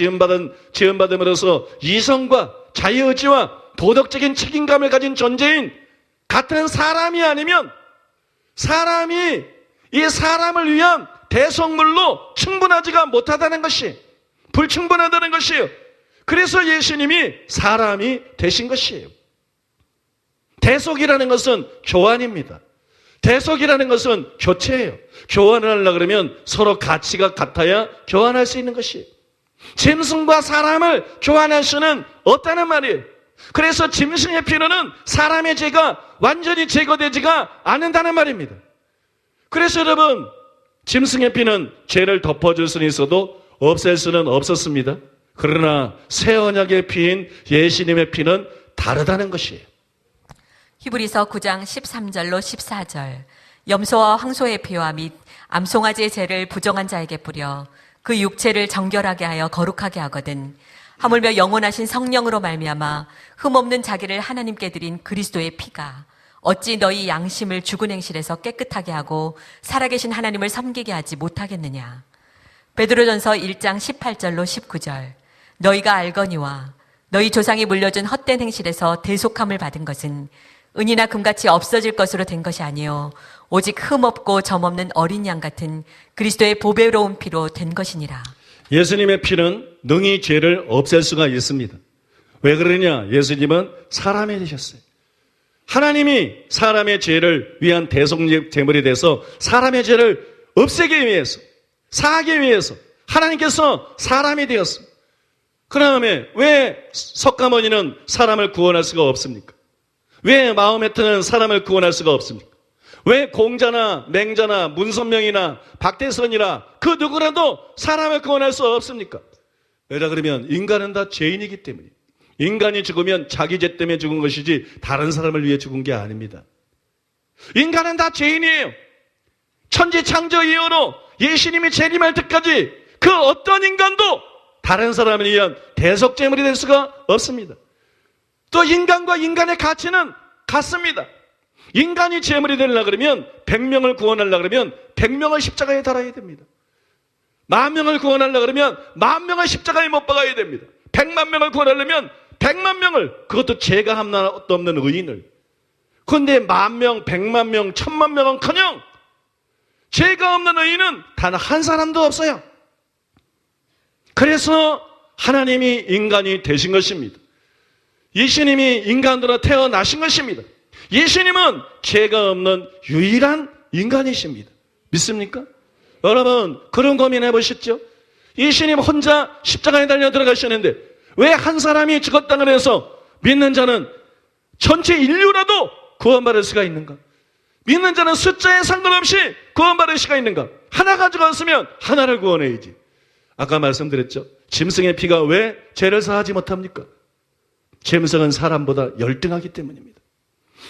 지음받음으로써 이성과 자유의지와 도덕적인 책임감을 가진 존재인 같은 사람이 아니면 사람이 이 사람을 위한 대속물로 충분하지가 못하다는 것이, 불충분하다는 것이에요. 그래서 예수님이 사람이 되신 것이에요. 대속이라는 것은 교환입니다. 대속이라는 것은 교체예요. 교환을 하려고 그러면 서로 가치가 같아야 교환할 수 있는 것이에요. 짐승과 사람을 교환할 수는 없다는 말이에요. 그래서 짐승의 피로는 사람의 죄가 완전히 제거되지가 않는다는 말입니다. 그래서 여러분, 짐승의 피는 죄를 덮어줄 수는 있어도 없앨 수는 없었습니다. 그러나 새 언약의 피인 예수님의 피는 다르다는 것이에요. 히브리서 9장 13절로 14절. 염소와 황소의 피와 및 암송아지의 죄를 부정한 자에게 뿌려 그 육체를 정결하게 하여 거룩하게 하거든. 하물며 영원하신 성령으로 말미암아 흠없는 자기를 하나님께 드린 그리스도의 피가 어찌 너희 양심을 죽은 행실에서 깨끗하게 하고 살아계신 하나님을 섬기게 하지 못하겠느냐. 베드로전서 1장 18절로 19절. 너희가 알거니와 너희 조상이 물려준 헛된 행실에서 대속함을 받은 것은 은이나 금같이 없어질 것으로 된 것이 아니요 오직 흠없고 점없는 어린 양 같은 그리스도의 보배로운 피로 된 것이니라. 예수님의 피는 능히 죄를 없앨 수가 있습니다. 왜 그러냐? 예수님은 사람이 되셨어요. 하나님이 사람의 죄를 위한 대속 제물이 돼서 사람의 죄를 없애기 위해서, 사하기 위해서 하나님께서 사람이 되었습니다. 그 다음에 왜 석가모니는 사람을 구원할 수가 없습니까? 왜 마호메트는 사람을 구원할 수가 없습니까? 왜 공자나 맹자나 문선명이나 박대선이나 그 누구라도 사람을 구원할 수 없습니까? 왜냐 그러면 인간은 다 죄인이기 때문에. 인간이 죽으면 자기 죄 때문에 죽은 것이지 다른 사람을 위해 죽은 게 아닙니다. 인간은 다 죄인이에요. 천지 창조 이후로 예수님이 재림할 때까지 그 어떤 인간도 다른 사람을 위한 대속제물이 될 수가 없습니다. 또 인간과 인간의 가치는 같습니다. 인간이 제물이 되려고 그러면 100명을 구원하려고 그러면 100명을 십자가에 달아야 됩니다. 10,000명을 구원하려고 그러면 10,000명을 십자가에 못 박아야 됩니다. 100만 명을 구원하려면 100만 명을, 그것도 죄가 하나도 없는 의인을. 그런데 10,000명, 100만 명, 1,000만 명은커녕 죄가 없는 의인은 단 한 사람도 없어요. 그래서 하나님이 인간이 되신 것입니다. 예수님이 인간으로 태어나신 것입니다. 예수님은 죄가 없는 유일한 인간이십니다. 믿습니까? 여러분, 그런 고민해 보셨죠? 예수님 혼자 십자가에 달려 들어가셨는데 왜 한 사람이 죽었다고 해서 믿는 자는 전체 인류라도 구원받을 수가 있는가? 믿는 자는 숫자에 상관없이 구원받을 수가 있는가? 하나 가져갔으면 하나를 구원해야지. 아까 말씀드렸죠? 짐승의 피가 왜 죄를 사하지 못합니까? 짐승은 사람보다 열등하기 때문입니다.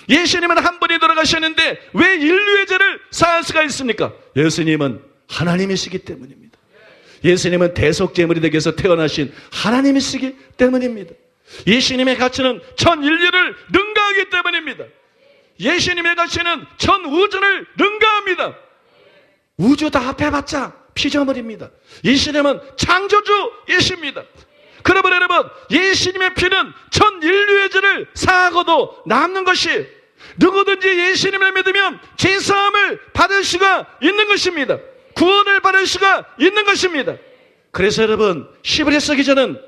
예수님은 한 분이 돌아가셨는데 왜 인류의 죄를 사할 수가 있습니까? 예수님은 하나님이시기 때문입니다. 예수님은 대속제물이 되기 위해서 태어나신 하나님이시기 때문입니다. 예수님의 가치는 전 인류를 능가하기 때문입니다. 예수님의 가치는 전 우주를 능가합니다. 우주 다 합해봤자 피조물입니다. 예수님은 창조주이십니다. 그러므로 여러분, 예수님의 피는 전 인류의 죄를 사하고도 남는 것이, 누구든지 예수님을 믿으면 죄사함을 받을 수가 있는 것입니다. 구원을 받을 수가 있는 것입니다. 그래서 여러분, 시브레스 기자는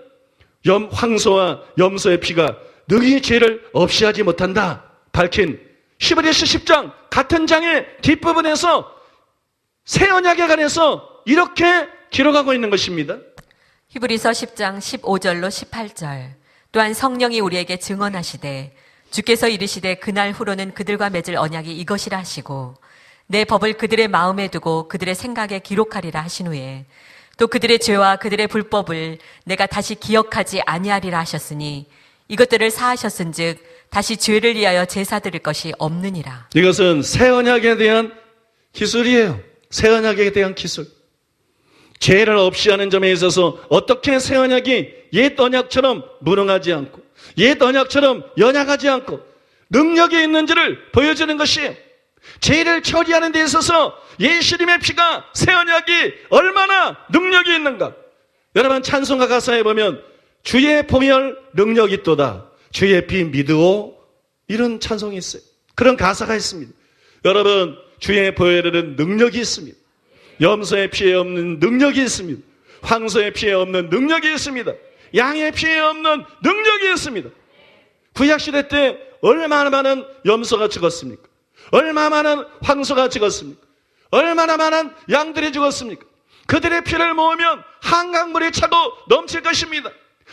황소와 염소의 피가 능히 죄를 없이 하지 못한다 밝힌 시브레스 10장 같은 장의 뒷부분에서 새 언약에 관해서 이렇게 기록하고 있는 것입니다. 히브리서 10장 15절로 18절. 또한 성령이 우리에게 증언하시되 주께서 이르시되 그날 후로는 그들과 맺을 언약이 이것이라 하시고 내 법을 그들의 마음에 두고 그들의 생각에 기록하리라 하신 후에 또 그들의 죄와 그들의 불법을 내가 다시 기억하지 아니하리라 하셨으니 이것들을 사하셨은즉 다시 죄를 위하여 제사 드릴 것이 없느니라. 이것은 새 언약에 대한 기술이에요. 새 언약에 대한 기술. 죄를 없이 하는 점에 있어서 어떻게 새 언약이 옛 언약처럼 무능하지 않고 옛 언약처럼 연약하지 않고 능력이 있는지를 보여주는 것이에요. 죄를 처리하는 데 있어서 예수님의 피가 새 언약이 얼마나 능력이 있는가. 여러분, 찬송가 가사에 보면 주의 보혈 능력이 있도다, 주의 피 믿으오, 이런 찬송이 있어요. 그런 가사가 있습니다. 여러분, 주의 보혈에는 능력이 있습니다. 염소의 피에 없는 능력이 있습니다. 황소의 피에 없는 능력이 있습니다. 양의 피에 없는 능력이 있습니다. 구약시대 때 얼마나 많은 염소가 죽었습니까? 얼마나 많은 황소가 죽었습니까? 얼마나 많은 양들이 죽었습니까? 그들의 피를 모으면 한강물이 차고 넘칠 것입니다.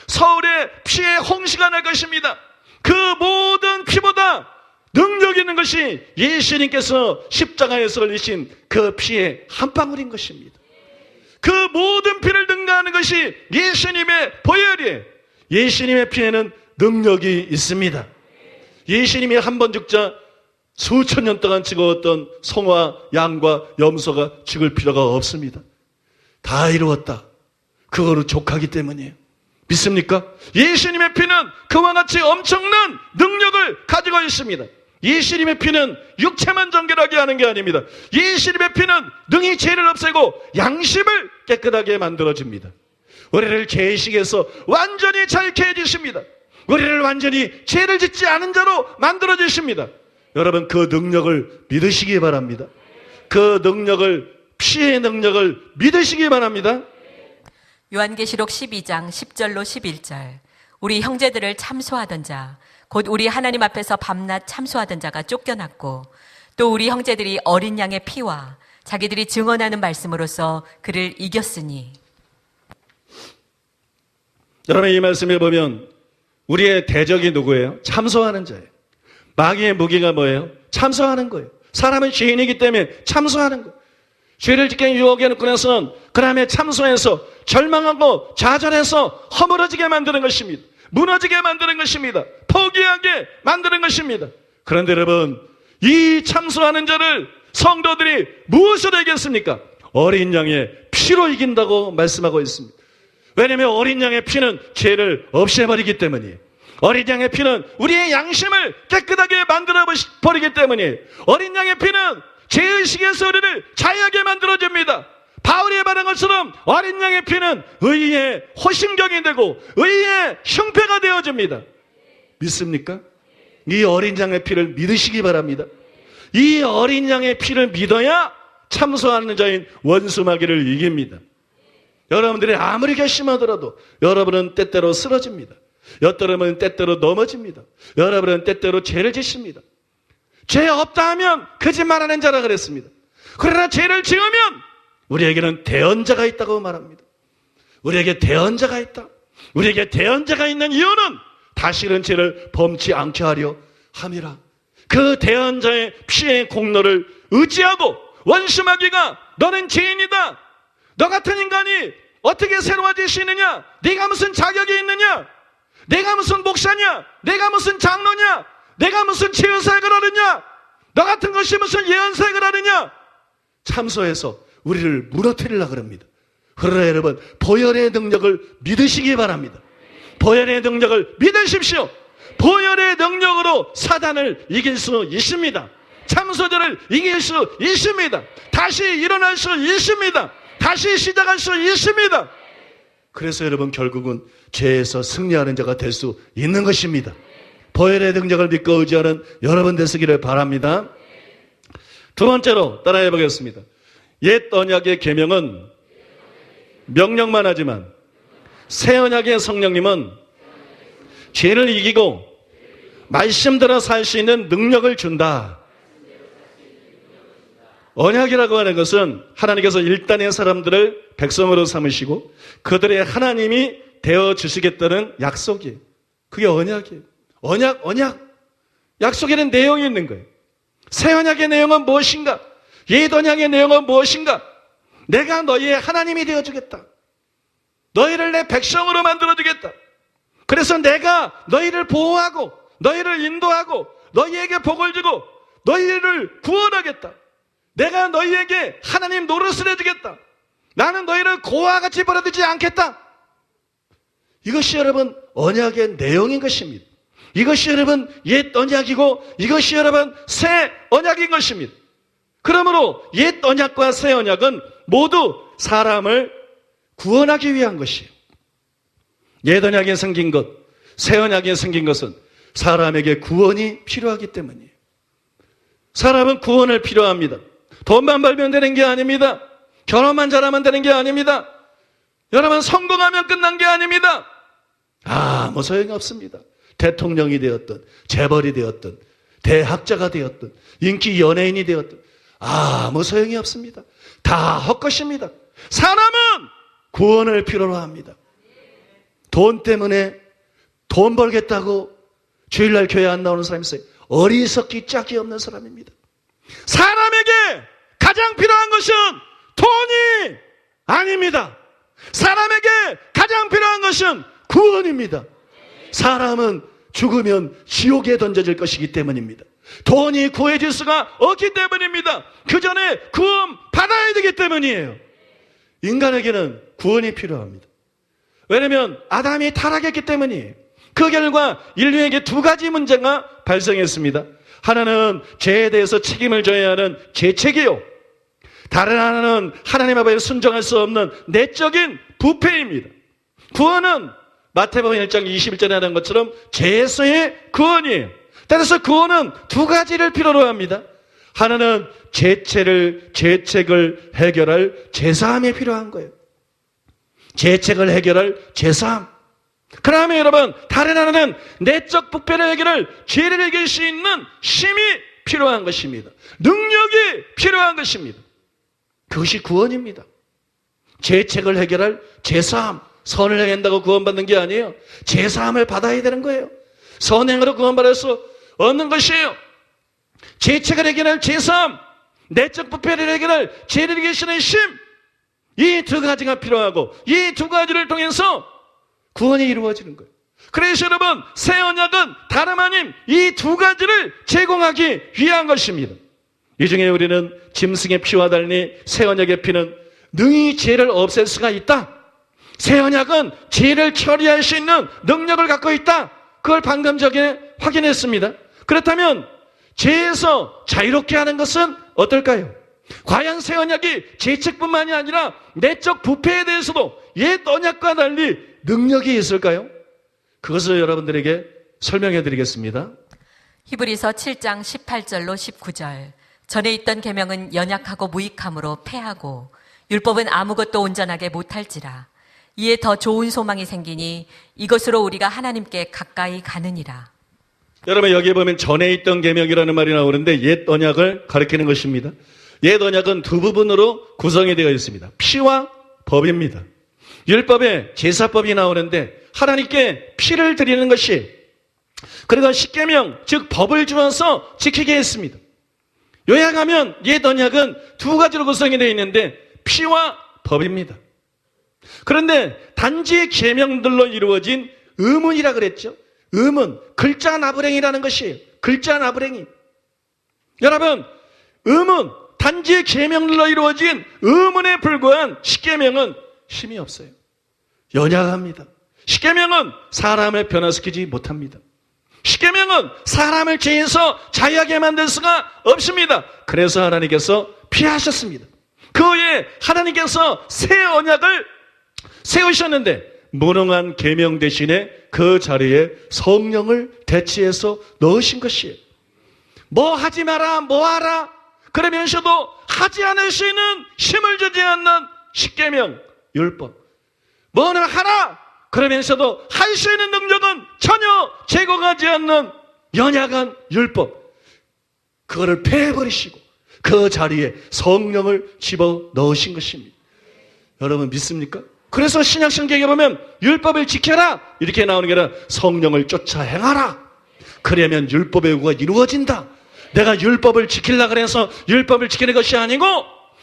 서울에 피의 홍수가 날 것입니다. 그 모든 피보다 능력 있는 것이 예수님께서 십자가에서 흘리신 그 피의 한 방울인 것입니다. 그 모든 피를 능가하는 것이 예수님의 보혈이에요. 예수님의 피에는 능력이 있습니다. 예수님이 한 번 죽자 수천 년 동안 죽어왔던 송화, 양과 염소가 죽을 필요가 없습니다. 다 이루었다. 그거로 족하기 때문이에요. 믿습니까? 예수님의 피는 그와 같이 엄청난 능력을 가지고 있습니다. 예수님의 피는 육체만 정결하게 하는 게 아닙니다. 예수님의 피는 능히 죄를 없애고 양심을 깨끗하게 만들어줍니다. 우리를 죄의식에서 완전히 자유케 해주십니다. 우리를 완전히 죄를 짓지 않은 자로 만들어주십니다. 여러분, 그 능력을 믿으시기 바랍니다. 그 능력을, 피의 능력을 믿으시기 바랍니다. 요한계시록 12장 10절로 11절. 우리 형제들을 참소하던 자, 곧 우리 하나님 앞에서 밤낮 참소하던 자가 쫓겨났고 또 우리 형제들이 어린 양의 피와 자기들이 증언하는 말씀으로써 그를 이겼으니. 여러분, 이 말씀을 보면 우리의 대적이 누구예요? 참소하는 자예요. 마귀의 무기가 뭐예요? 참소하는 거예요. 사람은 죄인이기 때문에 참소하는 거예요. 죄를 짓게 유혹해놓고 나서는 그 다음에 참소해서 절망하고 좌절해서 허물어지게 만드는 것입니다. 무너지게 만드는 것입니다. 포기하게 만드는 것입니다. 그런데 여러분, 이 참소하는 자를 성도들이 무엇으로 이겼습니까? 어린 양의 피로 이긴다고 말씀하고 있습니다. 왜냐하면 어린 양의 피는 죄를 없애버리기 때문이에요. 어린 양의 피는 우리의 양심을 깨끗하게 만들어버리기 때문이에요. 어린 양의 피는 죄의식에서 우리를 자유하게 만들어줍니다. 바울이 말한 것처럼 어린 양의 피는 의의 호심경이 되고 의의 흉패가 되어줍니다. 믿습니까? 이 어린 양의 피를 믿으시기 바랍니다. 이 어린 양의 피를 믿어야 참소하는 자인 원수 마귀를 이깁니다. 여러분들이 아무리 결심하더라도 여러분은 때때로 쓰러집니다. 여러분은 때때로 넘어집니다. 여러분은 때때로 죄를 짓습니다. 죄 없다 하면 거짓말하는 자라 그랬습니다. 그러나 죄를 지으면 우리에게는 대언자가 있다고 말합니다. 우리에게 대언자가 있다. 우리에게 대언자가 있는 이유는 다시는 죄를 범치 않게 하려 함이라. 그 대언자의 피의 공로를 의지하고 원수 마귀가 너는 죄인이다, 너 같은 인간이 어떻게 새로워질 수 있느냐, 네가 무슨 자격이 있느냐, 내가 무슨 목사냐, 내가 무슨 장로냐, 내가 무슨 치유사역을 하느냐? 너 같은 것이 무슨 예언사역을 하느냐? 참소해서 우리를 무너뜨리려고 합니다. 그러나 여러분, 보혈의 능력을 믿으시기 바랍니다. 보혈의 능력을 믿으십시오. 보혈의 능력으로 사단을 이길 수 있습니다. 참소자를 이길 수 있습니다. 다시 일어날 수 있습니다. 다시 시작할 수 있습니다. 그래서 여러분, 결국은 죄에서 승리하는 자가 될 수 있는 것입니다. 보혈의 능력을 믿고 의지하는 여러분 되시기를 바랍니다. 두 번째로 따라해 보겠습니다. 옛 언약의 계명은 명령만 하지만 새 언약의 성령님은 죄를 이기고 말씀대로 살 수 있는 능력을 준다. 언약이라고 하는 것은 하나님께서 일단의 사람들을 백성으로 삼으시고 그들의 하나님이 되어주시겠다는 약속이에요. 그게 언약이에요. 언약. 약속에는 내용이 있는 거예요. 새 언약의 내용은 무엇인가? 옛 언약의 내용은 무엇인가? 내가 너희의 하나님이 되어주겠다. 너희를 내 백성으로 만들어주겠다. 그래서 내가 너희를 보호하고 너희를 인도하고 너희에게 복을 주고 너희를 구원하겠다. 내가 너희에게 하나님 노릇을 해주겠다. 나는 너희를 고와 같이 버려두지 않겠다. 이것이 여러분 언약의 내용인 것입니다. 이것이 여러분 옛 언약이고 이것이 여러분 새 언약인 것입니다. 그러므로 옛 언약과 새 언약은 모두 사람을 구원하기 위한 것이에요. 옛 언약에 생긴 것, 새 언약에 생긴 것은 사람에게 구원이 필요하기 때문이에요. 사람은 구원을 필요합니다. 돈만 벌면 되는 게 아닙니다. 결혼만 잘하면 되는 게 아닙니다. 여러분 성공하면 끝난 게 아닙니다. 아무 소용이 없습니다. 대통령이 되었든 재벌이 되었든 대학자가 되었든 인기 연예인이 되었든 아무 소용이 없습니다. 다 헛것입니다. 사람은 구원을 필요로 합니다. 돈 때문에 돈 벌겠다고 주일날 교회 안 나오는 사람이 있어요. 어리석기 짝이 없는 사람입니다. 사람에게 가장 필요한 것은 돈이 아닙니다. 사람에게 가장 필요한 것은 구원입니다. 사람은 죽으면 지옥에 던져질 것이기 때문입니다. 돈이 구해질 수가 없기 때문입니다. 그 전에 구원 받아야 되기 때문이에요. 인간에게는 구원이 필요합니다. 왜냐하면 아담이 타락했기 때문이에요. 그 결과 인류에게 두 가지 문제가 발생했습니다. 하나는 죄에 대해서 책임을 져야 하는 죄책이요. 다른 하나는 하나님 앞에 순종할 수 없는 내적인 부패입니다. 구원은 마태복음 1장 21절에 하는 것처럼 죄에서의 구원이에요. 따라서 구원은 두 가지를 필요로 합니다. 하나는 죄책을 해결할 죄사함이 필요한 거예요. 죄책을 해결할 죄사함. 그러면 여러분, 다른 하나는 내적 부패를 해결할 죄를 이길 수 있는 힘이 필요한 것입니다. 능력이 필요한 것입니다. 그것이 구원입니다. 죄책을 해결할 죄사함. 선을 행한다고 구원받는 게 아니에요. 죄사함을 받아야 되는 거예요. 선행으로 구원받을 수 없는 것이에요. 죄책을 해결할 죄사함, 내적 부패를 해결할 죄를 이기시는 힘, 이 두 가지가 필요하고 이 두 가지를 통해서 구원이 이루어지는 거예요. 그래서 여러분, 새 언약은 다름 아닌 이 두 가지를 제공하기 위한 것입니다. 이 중에 우리는 짐승의 피와 달리 새 언약의 피는 능히 죄를 없앨 수가 있다. 새 언약은 죄를 처리할 수 있는 능력을 갖고 있다. 그걸 방금 전에 확인했습니다. 그렇다면 죄에서 자유롭게 하는 것은 어떨까요? 과연 새 언약이 죄책뿐만이 아니라 내적 부패에 대해서도 옛 언약과 달리 능력이 있을까요? 그것을 여러분들에게 설명해 드리겠습니다. 히브리서 7장 18절로 19절. 전에 있던 계명은 연약하고 무익함으로 패하고 율법은 아무것도 온전하게 못할지라. 이에 더 좋은 소망이 생기니 이것으로 우리가 하나님께 가까이 가느니라. 여러분, 여기에 보면 전에 있던 계명이라는 말이 나오는데 옛 언약을 가리키는 것입니다. 옛 언약은 두 부분으로 구성이 되어 있습니다. 피와 법입니다. 율법에 제사법이 나오는데 하나님께 피를 드리는 것이, 그리고 십계명, 즉 법을 주어서 지키게 했습니다. 요약하면 옛 언약은 두 가지로 구성이 되어 있는데 피와 법입니다. 그런데 단지 계명들로 이루어진 의문이라 그랬죠. 의문, 글자 나부랭이라는 것이에요. 글자 나부랭이. 여러분, 의문, 단지 계명들로 이루어진 의문에 불과한 십계명은 힘이 없어요. 연약합니다. 십계명은 사람을 변화시키지 못합니다. 십계명은 사람을 죄에서 자유하게 만들 수가 없습니다. 그래서 하나님께서 피하셨습니다. 그 후에 하나님께서 새 언약을 세우셨는데 무능한 계명 대신에 그 자리에 성령을 대체해서 넣으신 것이에요. 뭐 하지 마라, 뭐 하라 그러면서도 하지 않을 수 있는 힘을 주지 않는 십계명 율법. 뭐는 하라 그러면서도 할 수 있는 능력은 전혀 제공하지 않는 연약한 율법. 그거를 패해버리시고 그 자리에 성령을 집어넣으신 것입니다. 여러분 믿습니까? 그래서 신약 성경에 보면 율법을 지켜라 이렇게 나오는 게 아니라 성령을 쫓아 행하라. 그러면 율법의 요구가 이루어진다. 내가 율법을 지키려고 그래서 율법을 지키는 것이 아니고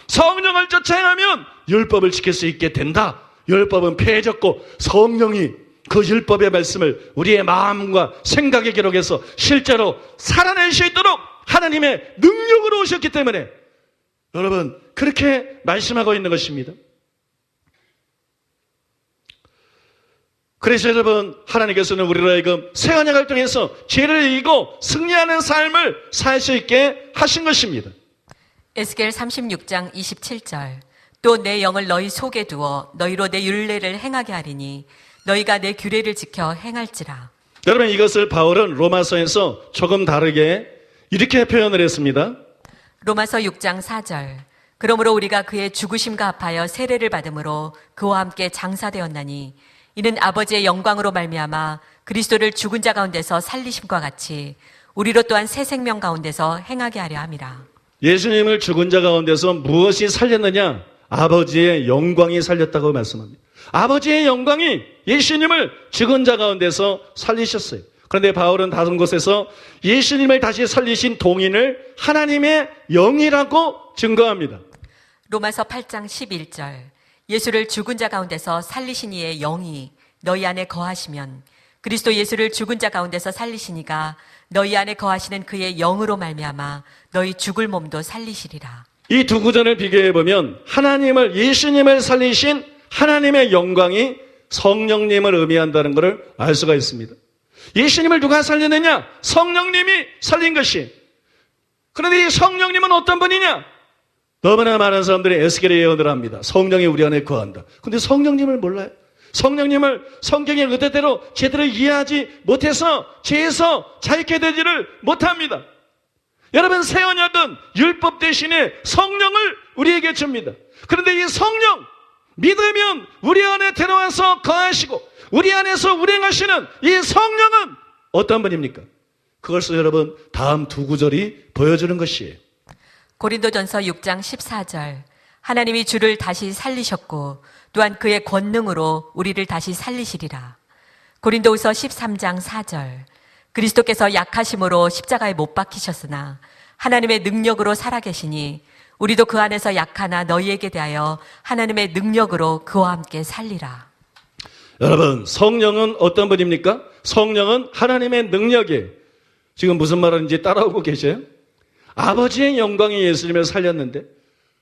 성령을 쫓아 행하면 율법을 지킬 수 있게 된다. 율법은 폐해졌고 성령이 그 율법의 말씀을 우리의 마음과 생각에 기록해서 실제로 살아낼 수 있도록 하나님의 능력으로 오셨기 때문에 여러분 그렇게 말씀하고 있는 것입니다. 그래서 여러분 하나님께서는 우리로 하여금 새 언약을 통해서 죄를 이기고 승리하는 삶을 살 수 있게 하신 것입니다. 에스겔 36장 27절 또 내 영을 너희 속에 두어 너희로 내 율례를 행하게 하리니 너희가 내 규례를 지켜 행할지라. 여러분 이것을 바울은 로마서에서 조금 다르게 이렇게 표현을 했습니다. 로마서 6장 4절 그러므로 우리가 그의 죽으심과 합하여 세례를 받음으로 그와 함께 장사되었나니 이는 아버지의 영광으로 말미암아 그리스도를 죽은 자 가운데서 살리심과 같이 우리로 또한 새 생명 가운데서 행하게 하려 함이라. 예수님을 죽은 자 가운데서 무엇이 살렸느냐? 아버지의 영광이 살렸다고 말씀합니다. 아버지의 영광이 예수님을 죽은 자 가운데서 살리셨어요. 그런데 바울은 다른 곳에서 예수님을 다시 살리신 동인을 하나님의 영이라고 증거합니다. 로마서 8장 11절 예수를 죽은 자 가운데서 살리신 이의 영이 너희 안에 거하시면 그리스도 예수를 죽은 자 가운데서 살리신 이가 너희 안에 거하시는 그의 영으로 말미암아 너희 죽을 몸도 살리시리라. 이 두 구절을 비교해 보면 하나님을 예수님을 살리신 하나님의 영광이 성령님을 의미한다는 것을 알 수가 있습니다. 예수님을 누가 살렸느냐? 성령님이 살린 것이. 그런데 이 성령님은 어떤 분이냐? 너무나 많은 사람들이 에스겔의 예언을 합니다. 성령이 우리 안에 거한다. 그런데 성령님을 몰라요. 성령님을 성경의 의도대로 제대로 이해하지 못해서 죄에서 자유케 되지를 못합니다. 여러분 새 언약은 율법 대신에 성령을 우리에게 줍니다. 그런데 이 성령 믿으면 우리 안에 들어와서 거하시고 우리 안에서 운행하시는 이 성령은 어떤 분입니까? 그것을 여러분 다음 두 구절이 보여주는 것이에요. 고린도전서 6장 14절 하나님이 주를 다시 살리셨고 또한 그의 권능으로 우리를 다시 살리시리라. 고린도후서 13장 4절 그리스도께서 약하심으로 십자가에 못 박히셨으나 하나님의 능력으로 살아계시니 우리도 그 안에서 약하나 너희에게 대하여 하나님의 능력으로 그와 함께 살리라. 여러분 성령은 어떤 분입니까? 성령은 하나님의 능력이에요. 지금 무슨 말하는지 따라오고 계세요? 아버지의 영광이 예수님을 살렸는데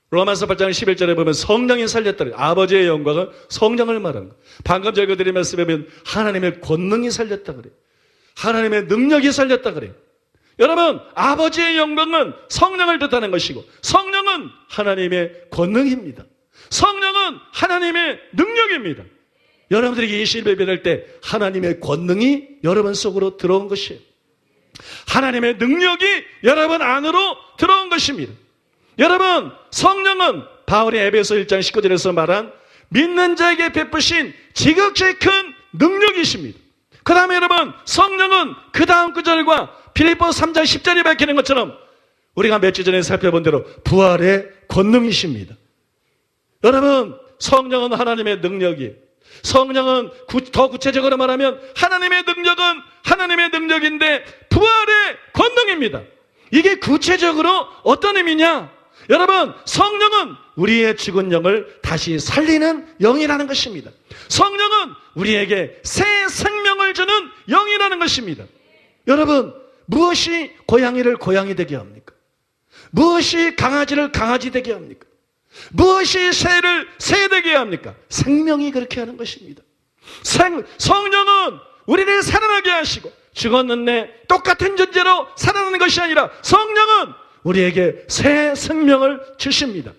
로마서 8장 11절에 보면 성령이 살렸다. 아버지의 영광은 성령을 말하는 거예요. 방금 저희가 드린 말씀에 보면 하나님의 권능이 살렸다 그래요. 하나님의 능력이 살렸다 그래요. 여러분 아버지의 영광은 성령을 뜻하는 것이고 성령은 하나님의 권능입니다. 성령은 하나님의 능력입니다. 여러분들에게 예수님을 믿을 때 하나님의 권능이 여러분 속으로 들어온 것이에요. 하나님의 능력이 여러분 안으로 들어온 것입니다. 여러분 성령은 바울이 에베소 1장 19절에서 말한 믿는 자에게 베푸신 지극히 큰 능력이십니다. 그 다음에 여러분 성령은 그 다음 구절과 빌립보서 3장 10절이 밝히는 것처럼 우리가 며칠 전에 살펴본 대로 부활의 권능이십니다. 여러분 성령은 하나님의 능력이에요. 성령은 더 구체적으로 말하면 하나님의 능력은 하나님의 능력인데 부활의 권능입니다. 이게 구체적으로 어떤 의미냐? 여러분 성령은 우리의 죽은 영을 다시 살리는 영이라는 것입니다. 성령은 우리에게 새 생명을 주는 영이라는 것입니다. 여러분 무엇이 고양이를 고양이 되게 합니까? 무엇이 강아지를 강아지 되게 합니까? 무엇이 새를 새 되게 합니까? 생명이 그렇게 하는 것입니다. 성령은 우리를 살아나게 하시고 죽었는데 똑같은 존재로 살아나는 것이 아니라 성령은 우리에게 새 생명을 주십니다.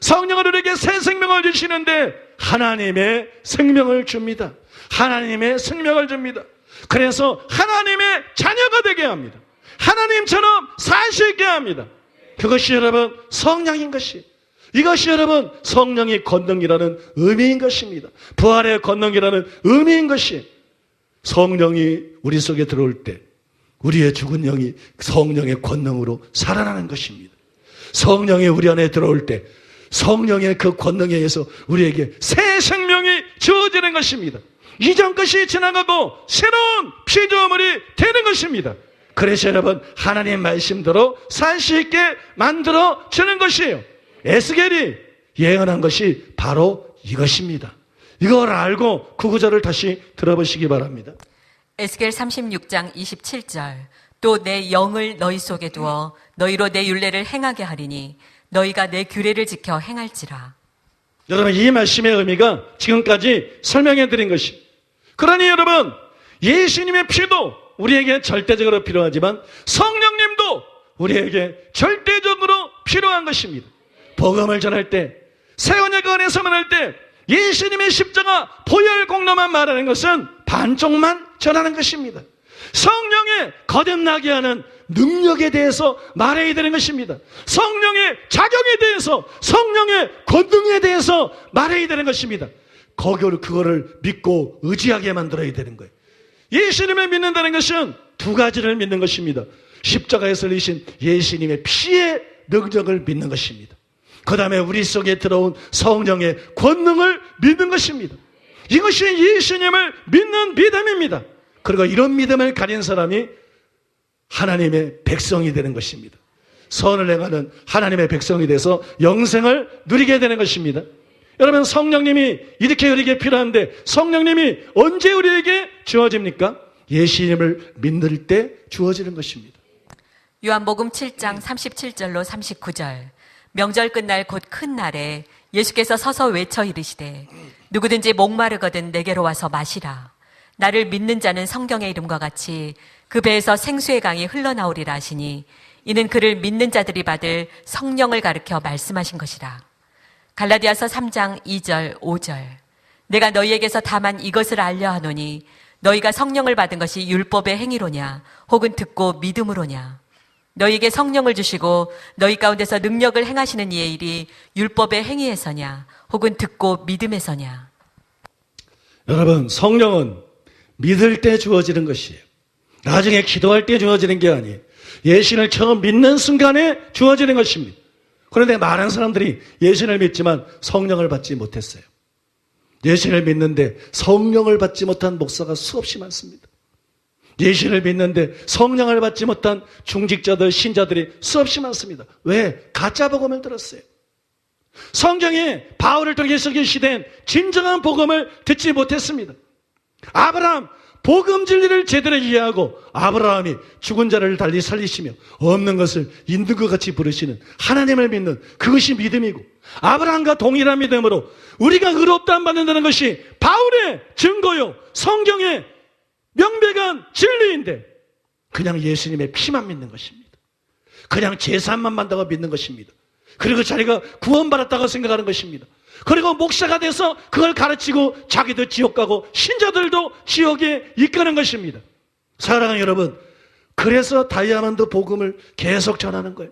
성령은 우리에게 새 생명을 주시는데 하나님의 생명을 줍니다. 하나님의 생명을 줍니다. 그래서 하나님의 자녀가 되게 합니다. 하나님처럼 살 수 있게 합니다. 그것이 여러분 성령인 것이, 이것이 여러분 성령의 권능이라는 의미인 것입니다. 부활의 권능이라는 의미인 것이, 성령이 우리 속에 들어올 때 우리의 죽은 영이 성령의 권능으로 살아나는 것입니다. 성령이 우리 안에 들어올 때 성령의 그 권능에 의해서 우리에게 새 생명이 주어지는 것입니다. 이전 것이 지나가고 새로운 피조물이 되는 것입니다. 그래서 여러분 하나님 말씀대로 살 수 있게 만들어 주는 것이에요. 에스겔이 예언한 것이 바로 이것입니다. 이걸 알고 그 구절을 다시 들어보시기 바랍니다. 에스겔 36장 27절. 또 내 영을 너희 속에 두어 너희로 내 율례를 행하게 하리니 너희가 내 규례를 지켜 행할지라. 여러분 이 말씀의 의미가 지금까지 설명해 드린 것이, 그러니 여러분 예수님의 피도 우리에게 절대적으로 필요하지만 성령님도 우리에게 절대적으로 필요한 것입니다. 복음을 전할 때, 새 언약 안에서 말할 때 예수님의 십자가 보혈 공로만 말하는 것은 반쪽만 전하는 것입니다. 성령의 거듭나게 하는 능력에 대해서 말해야 되는 것입니다. 성령의 자격에 대해서, 성령의 권능에 대해서 말해야 되는 것입니다. 그거를 믿고 의지하게 만들어야 되는 거예요. 예수님을 믿는다는 것은 두 가지를 믿는 것입니다. 십자가에서 흘리신 예수님의 피의 능력을 믿는 것입니다. 그 다음에 우리 속에 들어온 성령의 권능을 믿는 것입니다. 이것이 예수님을 믿는 믿음입니다. 그리고 이런 믿음을 가진 사람이 하나님의 백성이 되는 것입니다. 선을 행하는 하나님의 백성이 돼서 영생을 누리게 되는 것입니다. 여러분 성령님이 이렇게 우리에게 필요한데 성령님이 언제 우리에게 주어집니까? 예수님을 믿을 때 주어지는 것입니다. 요한복음 7장 37절로 39절. 명절 끝날 곧 큰 날에 예수께서 서서 외쳐 이르시되 누구든지 목마르거든 내게로 와서 마시라. 나를 믿는 자는 성경의 이름과 같이 그 배에서 생수의 강이 흘러나오리라 하시니 이는 그를 믿는 자들이 받을 성령을 가르쳐 말씀하신 것이라. 갈라디아서 3장 2절 5절. 내가 너희에게서 다만 이것을 알려 하노니 너희가 성령을 받은 것이 율법의 행위로냐 혹은 듣고 믿음으로냐. 너희에게 성령을 주시고 너희 가운데서 능력을 행하시는 이의 일이 율법의 행위에서냐 혹은 듣고 믿음에서냐. 여러분 성령은 믿을 때 주어지는 것이에요. 나중에 기도할 때 주어지는 게 아니에요. 예수를 처음 믿는 순간에 주어지는 것입니다. 그런데 많은 사람들이 예수를 믿지만 성령을 받지 못했어요. 예수를 믿는데 성령을 받지 못한 목사가 수없이 많습니다. 예수를 믿는데 성령을 받지 못한 중직자들, 신자들이 수없이 많습니다. 왜? 가짜 복음을 들었어요. 성경에 바울을 통해서 계시된 진정한 복음을 듣지 못했습니다. 아브라함 복음 진리를 제대로 이해하고 아브라함이 죽은 자를 달리 살리시며 없는 것을 있는 것 같이 부르시는 하나님을 믿는 그것이 믿음이고, 아브라함과 동일한 믿음으로 우리가 의롭다 안 받는다는 것이 바울의 증거요 성경의 명백한 진리인데 그냥 예수님의 피만 믿는 것입니다. 그냥 제사만 받다고 믿는 것입니다. 그리고 자기가 구원받았다고 생각하는 것입니다. 그리고 목사가 돼서 그걸 가르치고 자기도 지옥 가고 신자들도 지옥에 이끄는 것입니다. 사랑하는 여러분, 그래서 다이아몬드 복음을 계속 전하는 거예요.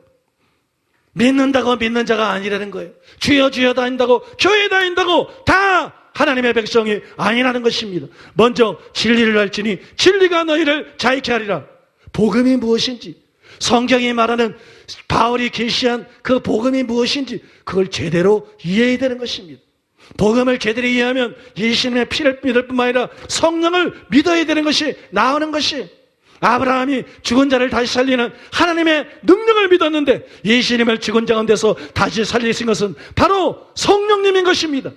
믿는다고 믿는 자가 아니라는 거예요. 주여 주여 다닌다고 교회 다닌다고 다 하나님의 백성이 아니라는 것입니다. 먼저 진리를 알지니 진리가 너희를 자유케 하리라. 복음이 무엇인지, 성경이 말하는 바울이 계시한 그 복음이 무엇인지 그걸 제대로 이해해야 되는 것입니다. 복음을 제대로 이해하면 예수님의 피를 믿을 뿐만 아니라 성령을 믿어야 되는 것이 나오는 것이, 아브라함이 죽은 자를 다시 살리는 하나님의 능력을 믿었는데 예수님을 죽은 자 가운데서 다시 살리신 것은 바로 성령님인 것입니다.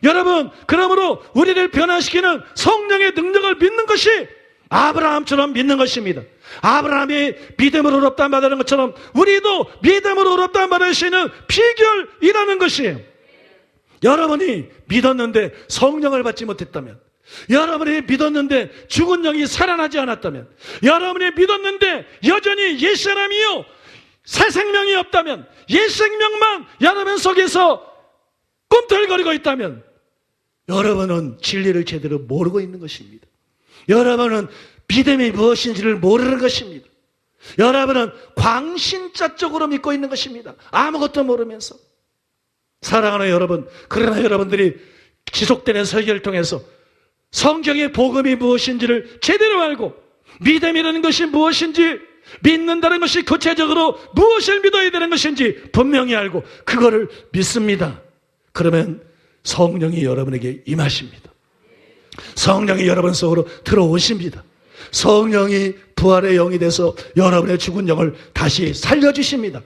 여러분, 그러므로 우리를 변화시키는 성령의 능력을 믿는 것이 아브라함처럼 믿는 것입니다. 아브라함이 믿음으로 의롭다 받는 것처럼 우리도 믿음으로 의롭다 받을 수 있는 비결이라는 것이에요. 여러분이 믿었는데 성령을 받지 못했다면, 여러분이 믿었는데 죽은 영이 살아나지 않았다면, 여러분이 믿었는데 여전히 옛 사람이요 새 생명이 없다면, 옛 생명만 여러분 속에서 꿈틀거리고 있다면 여러분은 진리를 제대로 모르고 있는 것입니다. 여러분은 믿음이 무엇인지를 모르는 것입니다. 여러분은 광신자적으로 믿고 있는 것입니다. 아무것도 모르면서. 사랑하는 여러분, 그러나 여러분들이 지속되는 설교를 통해서 성경의 복음이 무엇인지를 제대로 알고 믿음이라는 것이 무엇인지, 믿는다는 것이 구체적으로 무엇을 믿어야 되는 것인지 분명히 알고 그거를 믿습니다. 그러면 성령이 여러분에게 임하십니다. 성령이 여러분 속으로 들어오십니다. 성령이 부활의 영이 돼서 여러분의 죽은 영을 다시 살려주십니다.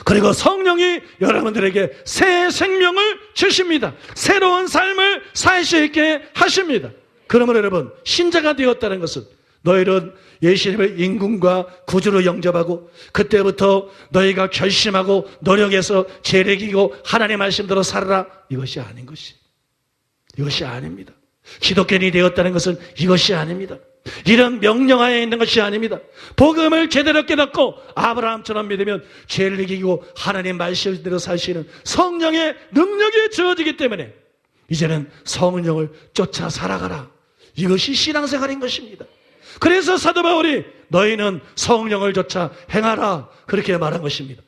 그리고 성령이 여러분들에게 새 생명을 주십니다. 새로운 삶을 살 수 있게 하십니다. 그러면 여러분, 신자가 되었다는 것은 너희는 예수님을 임금과 구주로 영접하고 그때부터 너희가 결심하고 노력해서 죄를 이기고 하나님 말씀대로 살아라, 이것이 아닌 것이. 이것이 아닙니다. 기독교인이 되었다는 것은 이것이 아닙니다. 이런 명령하에 있는 것이 아닙니다. 복음을 제대로 깨닫고 아브라함처럼 믿으면 죄를 이기고 하나님 말씀대로 사시는 성령의 능력이 주어지기 때문에 이제는 성령을 쫓아 살아가라. 이것이 신앙생활인 것입니다. 그래서 사도 바울이 너희는 성령을 쫓아 행하라, 그렇게 말한 것입니다.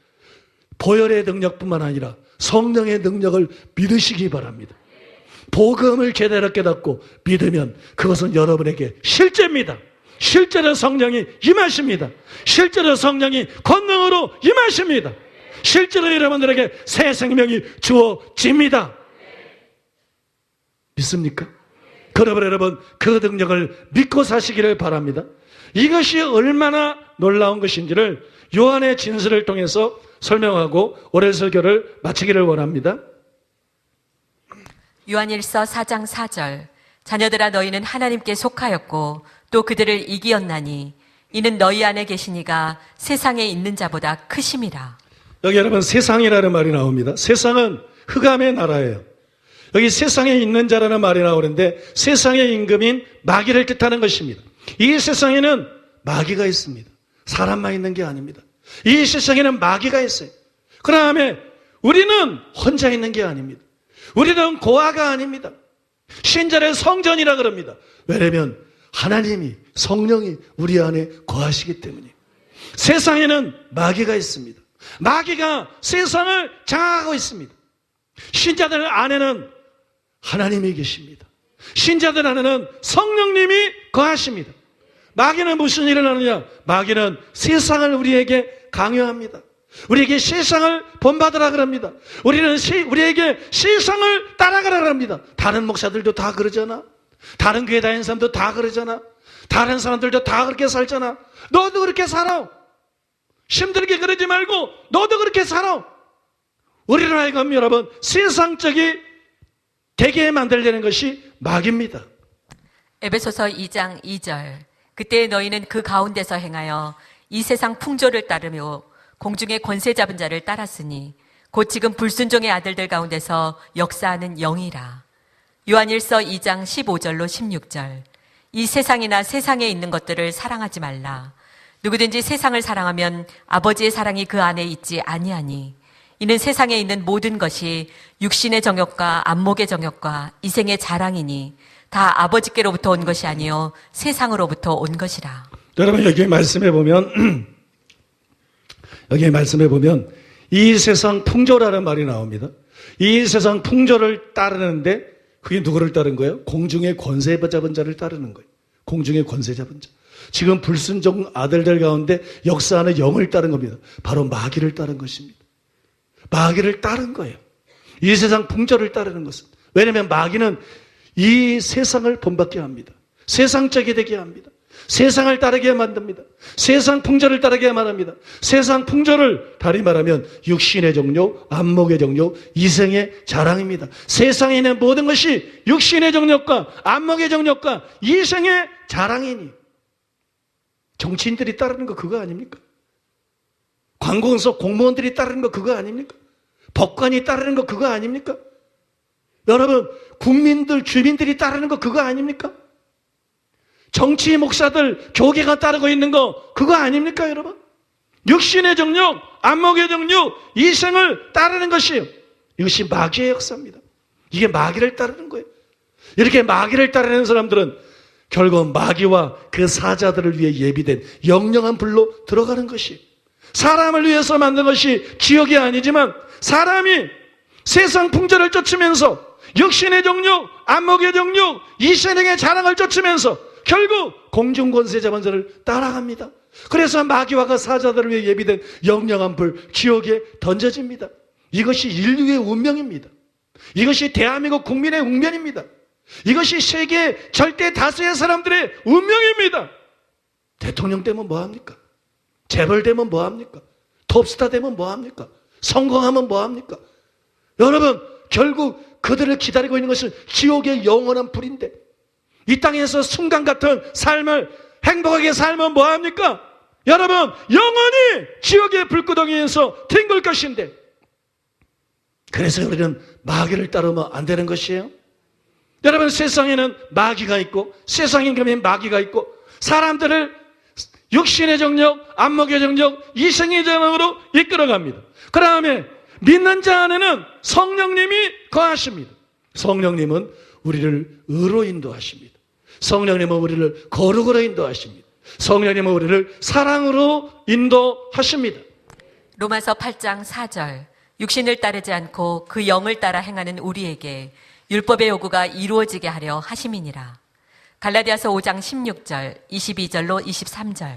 보혈의 능력뿐만 아니라 성령의 능력을 믿으시기 바랍니다. 복음을 제대로 깨닫고 믿으면 그것은 여러분에게 실제입니다. 실제로 성령이 임하십니다. 실제로 성령이 권능으로 임하십니다. 실제로 여러분들에게 새 생명이 주어집니다. 믿습니까? 그러므로 여러분, 그 능력을 믿고 사시기를 바랍니다. 이것이 얼마나 놀라운 것인지를 요한의 진술을 통해서 설명하고 오늘 설교를 마치기를 원합니다. 요한일서 4장 4절. 자녀들아, 너희는 하나님께 속하였고 또 그들을 이기었나니 이는 너희 안에 계시니가 세상에 있는 자보다 크심이라. 여기 여러분, 세상이라는 말이 나옵니다. 세상은 흑암의 나라예요. 여기 세상에 있는 자라는 말이 나오는데 세상의 임금인 마귀를 뜻하는 것입니다. 이 세상에는 마귀가 있습니다. 사람만 있는 게 아닙니다. 이 세상에는 마귀가 있어요. 그 다음에 우리는 혼자 있는 게 아닙니다. 우리는 고아가 아닙니다. 신자를 성전이라 그럽니다. 왜냐하면 하나님이, 성령이 우리 안에 거하시기 때문이에요. 세상에는 마귀가 있습니다. 마귀가 세상을 장악하고 있습니다. 신자들 안에는 하나님이 계십니다. 신자들 안에는 성령님이 거하십니다. 마귀는 무슨 일을 하느냐? 마귀는 세상을 우리에게 강요합니다. 우리에게 세상을 본받으라 그럽니다. 우리에게 세상을 따라가라 그럽니다. 다른 목사들도 다 그러잖아. 다른 교회 다니는 사람도 다 그러잖아. 다른 사람들도 다 그렇게 살잖아. 너도 그렇게 살아. 힘들게 그러지 말고 너도 그렇게 살아. 우리를 하여금 여러분, 세상적이 되게 만들려는 것이 마귀입니다. 에베소서 2장 2절. 그때 너희는 그 가운데서 행하여 이 세상 풍조를 따르며 공중의 권세 잡은 자를 따랐으니 곧 지금 불순종의 아들들 가운데서 역사하는 영이라. 요한일서 2장 15절로 16절. 이 세상이나 세상에 있는 것들을 사랑하지 말라. 누구든지 세상을 사랑하면 아버지의 사랑이 그 안에 있지 아니하니 이는 세상에 있는 모든 것이 육신의 정욕과 안목의 정욕과 이생의 자랑이니 다 아버지께로부터 온 것이 아니요 세상으로부터 온 것이라. 여러분, 여기 말씀해 보면 이 세상 풍조라는 말이 나옵니다. 이 세상 풍조를 따르는데 그게 누구를 따른 거예요? 공중의 권세 잡은 자를 따르는 거예요. 공중의 권세 잡은 자. 지금 불순종 아들들 가운데 역사하는 영을 따른 겁니다. 바로 마귀를 따른 것입니다. 마귀를 따른 거예요. 이 세상 풍조를 따르는 것은. 왜냐하면 마귀는 이 세상을 본받게 합니다. 세상적이 되게 합니다. 세상을 따르게 만듭니다. 세상 풍조를 따르게 말합니다. 세상 풍조를 다리 말하면 육신의 정욕, 안목의 정욕, 이생의 자랑입니다. 세상에 있는 모든 것이 육신의 정욕과 안목의 정욕과 이생의 자랑이니 정치인들이 따르는 거 그거 아닙니까? 관공서 공무원들이 따르는 거 그거 아닙니까? 법관이 따르는 거 그거 아닙니까? 여러분, 국민들, 주민들이 따르는 거 그거 아닙니까? 정치 목사들, 교계가 따르고 있는 거 그거 아닙니까, 여러분? 육신의 정욕, 안목의 정욕, 이생을 따르는 것이에요. 이것이 마귀의 역사입니다. 이게 마귀를 따르는 거예요. 이렇게 마귀를 따르는 사람들은 결국 마귀와 그 사자들을 위해 예비된 영영한 불로 들어가는 것이, 사람을 위해서 만든 것이 지옥이 아니지만 사람이 세상 풍조를 쫓으면서 육신의 정욕, 안목의 정욕, 이세력의 자랑을 쫓으면서 결국 공중권세 잡은 자를 따라갑니다. 그래서 마귀와 그 사자들을 위해 예비된 영영한 불, 지옥에 던져집니다. 이것이 인류의 운명입니다. 이것이 대한민국 국민의 운명입니다. 이것이 세계 절대 다수의 사람들의 운명입니다. 대통령 되면 뭐합니까? 재벌 되면 뭐합니까? 톱스타 되면 뭐합니까? 성공하면 뭐합니까? 여러분, 결국 그들을 기다리고 있는 것은 지옥의 영원한 불인데, 이 땅에서 순간 같은 삶을 행복하게 살면 뭐합니까? 여러분, 영원히 지옥의 불구덩이에서 뒹굴 것인데, 그래서 우리는 마귀를 따르면 안 되는 것이에요. 여러분, 세상에는 마귀가 있고 세상에 가면 마귀가 있고 사람들을 육신의 정욕, 안목의 정욕, 이생의 정욕으로 이끌어갑니다. 그 다음에 믿는 자 안에는 성령님이 거하십니다. 성령님은 우리를 의로 인도하십니다. 성령님은 우리를 거룩으로 인도하십니다. 성령님은 우리를 사랑으로 인도하십니다. 로마서 8장 4절. 육신을 따르지 않고 그 영을 따라 행하는 우리에게 율법의 요구가 이루어지게 하려 하심이니라. 갈라디아서 5장 16절, 22절로 23절.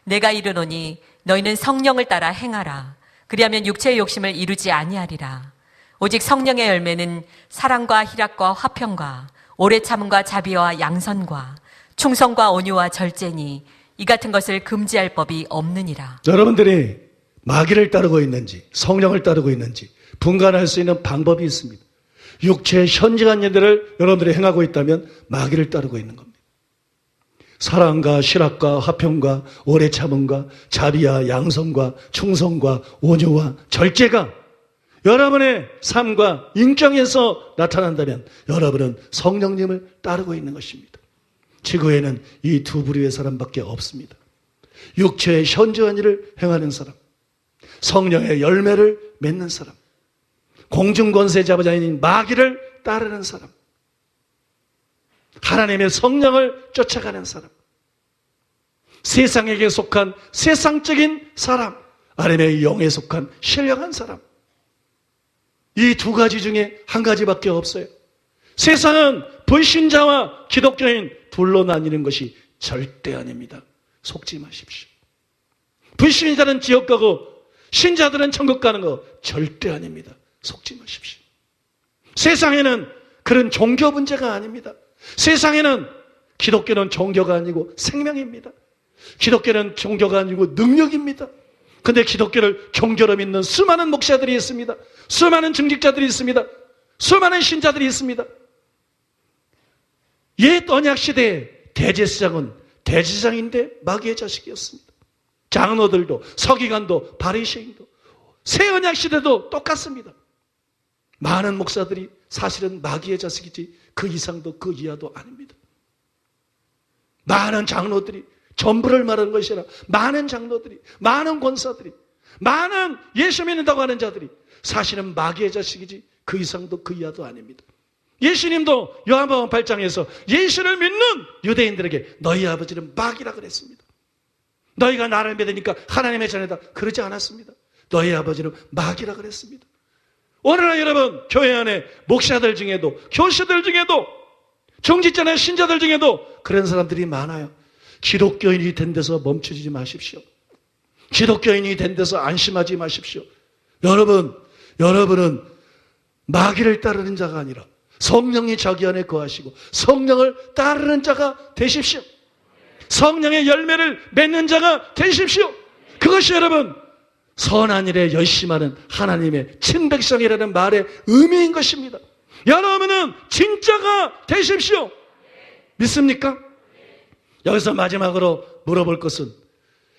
내가 이르노니 너희는 성령을 따라 행하라. 그리하면 육체의 욕심을 이루지 아니하리라. 오직 성령의 열매는 사랑과 희락과 화평과 오래 참음과 자비와 양선과 충성과 온유와 절제니 이 같은 것을 금지할 법이 없느니라. 여러분들이 마귀를 따르고 있는지 성령을 따르고 있는지 분간할 수 있는 방법이 있습니다. 육체의 현저한 일들을 여러분들이 행하고 있다면 마귀를 따르고 있는 겁니다. 사랑과 실학과 화평과 오래 참음과 자비와 양성과 충성과 온유와 절제가 여러분의 삶과 인격에서 나타난다면 여러분은 성령님을 따르고 있는 것입니다. 지구에는 이 두 부류의 사람밖에 없습니다. 육체의 현저한 일을 행하는 사람, 성령의 열매를 맺는 사람, 공중권세 자부자인 마귀를 따르는 사람, 하나님의 성령을 쫓아가는 사람, 세상에게 속한 세상적인 사람, 하나님의 영에 속한 신령한 사람. 이 두 가지 중에 한 가지밖에 없어요. 세상은 불신자와 기독교인 둘로 나뉘는 것이 절대 아닙니다. 속지 마십시오. 불신자는 지옥 가고 신자들은 천국 가는 거 절대 아닙니다. 속지 마십시오. 세상에는 그런 종교 문제가 아닙니다. 세상에는 기독교는 종교가 아니고 생명입니다. 기독교는 종교가 아니고 능력입니다. 근데 기독교를 종교로 믿는 수많은 목사들이 있습니다. 수많은 증직자들이 있습니다. 수많은 신자들이 있습니다. 옛 언약 시대에 대제사장은 대제사장인데 마귀의 자식이었습니다. 장로들도 서기관도 바리새인도 새 언약 시대도 똑같습니다. 많은 목사들이 사실은 마귀의 자식이지 그 이상도 그 이하도 아닙니다. 많은 장로들이 전부를 말하는 것이 아니라 많은 장로들이, 많은 권사들이, 많은 예수 믿는다고 하는 자들이 사실은 마귀의 자식이지 그 이상도 그 이하도 아닙니다. 예수님도 요한복음 8장에서 예수를 믿는 유대인들에게 너희 아버지는 마귀라 그랬습니다. 너희가 나를 믿으니까 하나님의 자녀다 그러지 않았습니다. 너희 아버지는 마귀라 그랬습니다. 오늘날 여러분 교회 안에 목사들 중에도 교수들 중에도 정직자나 신자들 중에도 그런 사람들이 많아요. 기독교인이 된 데서 멈추지 마십시오. 기독교인이 된 데서 안심하지 마십시오. 여러분은 마귀를 따르는 자가 아니라 성령이 자기 안에 거하시고 성령을 따르는 자가 되십시오. 성령의 열매를 맺는 자가 되십시오. 그것이 여러분 선한 일에 열심하는 하나님의 친백성이라는 말의 의미인 것입니다. 여러분은 진짜가 되십시오. 믿습니까? 여기서 마지막으로 물어볼 것은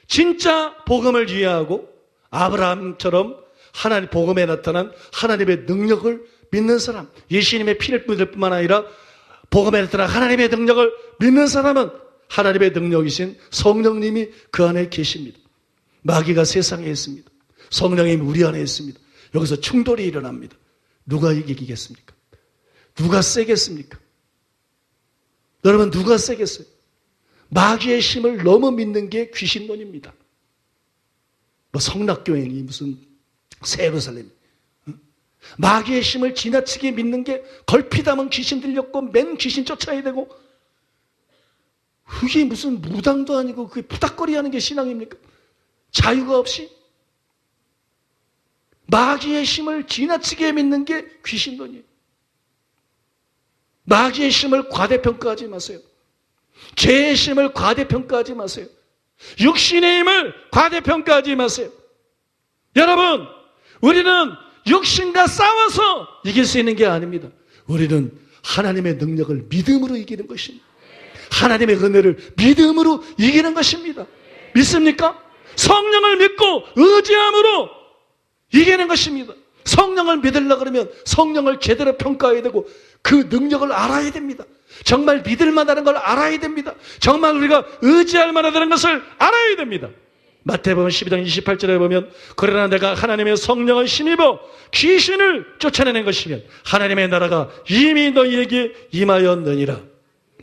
진짜 복음을 이해하고 아브라함처럼 하나님 복음에 나타난 하나님의 능력을 믿는 사람, 예수님의 피를 믿을 뿐만 아니라 복음에 나타난 하나님의 능력을 믿는 사람은 하나님의 능력이신 성령님이 그 안에 계십니다. 마귀가 세상에 있습니다. 성령님이 우리 안에 있습니다. 여기서 충돌이 일어납니다. 누가 이기겠습니까? 누가 세겠습니까? 여러분, 누가 세겠어요? 마귀의 힘을 너무 믿는 게 귀신론입니다. 뭐 성락교회니 무슨 세루살렘, 마귀의 힘을 지나치게 믿는 게 걸핏하면 귀신 들렸고 맨 귀신 쫓아야 되고, 그게 무슨 무당도 아니고 그게 부닥거리하는 게 신앙입니까? 자유가 없이 마귀의 힘을 지나치게 믿는 게 귀신론이에요. 마귀의 힘을 과대평가하지 마세요. 죄의 힘을 과대평가하지 마세요. 육신의 힘을 과대평가하지 마세요. 여러분, 우리는 육신과 싸워서 이길 수 있는 게 아닙니다. 우리는 하나님의 능력을 믿음으로 이기는 것입니다. 하나님의 은혜를 믿음으로 이기는 것입니다. 믿습니까? 성령을 믿고 의지함으로 이기는 것입니다. 성령을 믿으려고 그러면 성령을 제대로 평가해야 되고 그 능력을 알아야 됩니다. 정말 믿을 만하다는 걸 알아야 됩니다. 정말 우리가 의지할 만하다는 것을 알아야 됩니다. 마태복음 12장 28절에 보면 그러나 내가 하나님의 성령을 힘입어 귀신을 쫓아내는 것이면 하나님의 나라가 이미 너희에게 임하였느니라.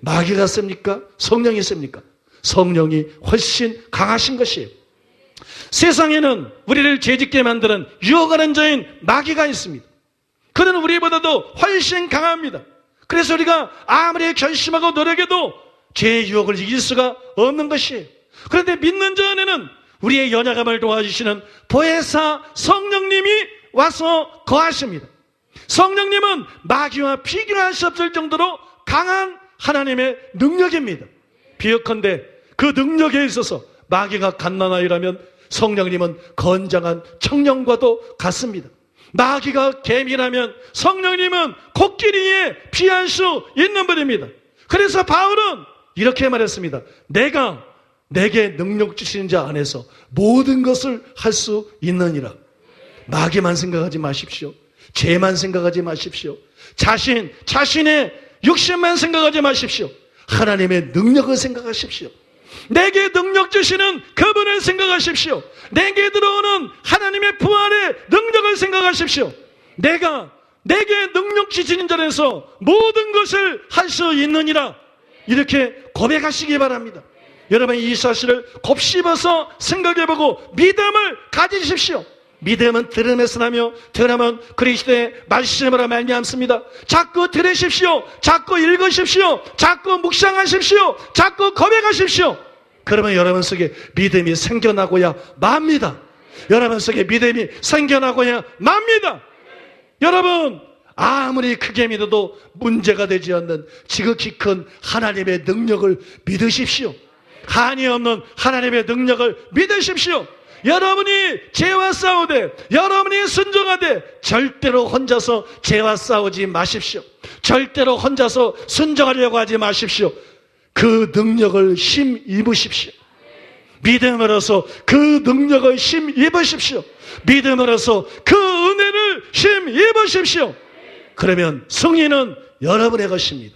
마귀가 셉니까? 성령이 셉니까? 성령이 훨씬 강하신 것이에요. 세상에는 우리를 죄짓게 만드는 유혹하는 자인 마귀가 있습니다. 그는 우리보다도 훨씬 강합니다. 그래서 우리가 아무리 결심하고 노력해도 죄의 유혹을 이길 수가 없는 것이에요. 그런데 믿는 자 안에는 우리의 연약함을 도와주시는 보혜사 성령님이 와서 거하십니다. 성령님은 마귀와 비교할 수 없을 정도로 강한 하나님의 능력입니다. 비역컨대 그 능력에 있어서 마귀가 갓난아이라면 성령님은 건장한 청년과도 같습니다. 마귀가 개미라면 성령님은 코끼리에 피할 수 있는 분입니다. 그래서 바울은 이렇게 말했습니다. 내가 내게 능력 주시는 자 안에서 모든 것을 할 수 있느니라. 마귀만 생각하지 마십시오. 죄만 생각하지 마십시오. 자신의 육신만 생각하지 마십시오. 하나님의 능력을 생각하십시오. 내게 능력 주시는 그분을 생각하십시오. 내게 들어오는 하나님의 부활의 능력을 생각하십시오. 내게 능력 주시는 자에서 모든 것을 할 수 있느니라. 이렇게 고백하시기 바랍니다. 여러분, 이 사실을 곱씹어서 생각해보고 믿음을 가지십시오. 믿음은 들음에서 나며 들음은 그리스도의 말씀으로 말미암습니다. 자꾸 들으십시오. 자꾸 읽으십시오. 자꾸 묵상하십시오. 자꾸 고백하십시오. 그러면 여러분 속에 믿음이 생겨나고야 맙니다. 여러분 속에 믿음이 생겨나고야 맙니다. 여러분, 아무리 크게 믿어도 문제가 되지 않는 지극히 큰 하나님의 능력을 믿으십시오. 한이 없는 하나님의 능력을 믿으십시오. 여러분이 죄와 싸우되, 여러분이 순종하되 절대로 혼자서 죄와 싸우지 마십시오. 절대로 혼자서 순종하려고 하지 마십시오. 그 능력을 힘입으십시오. 믿음으로서 그 능력을 힘입으십시오. 믿음으로서 그 은혜를 힘입으십시오. 그러면 승리는 여러분의 것입니다.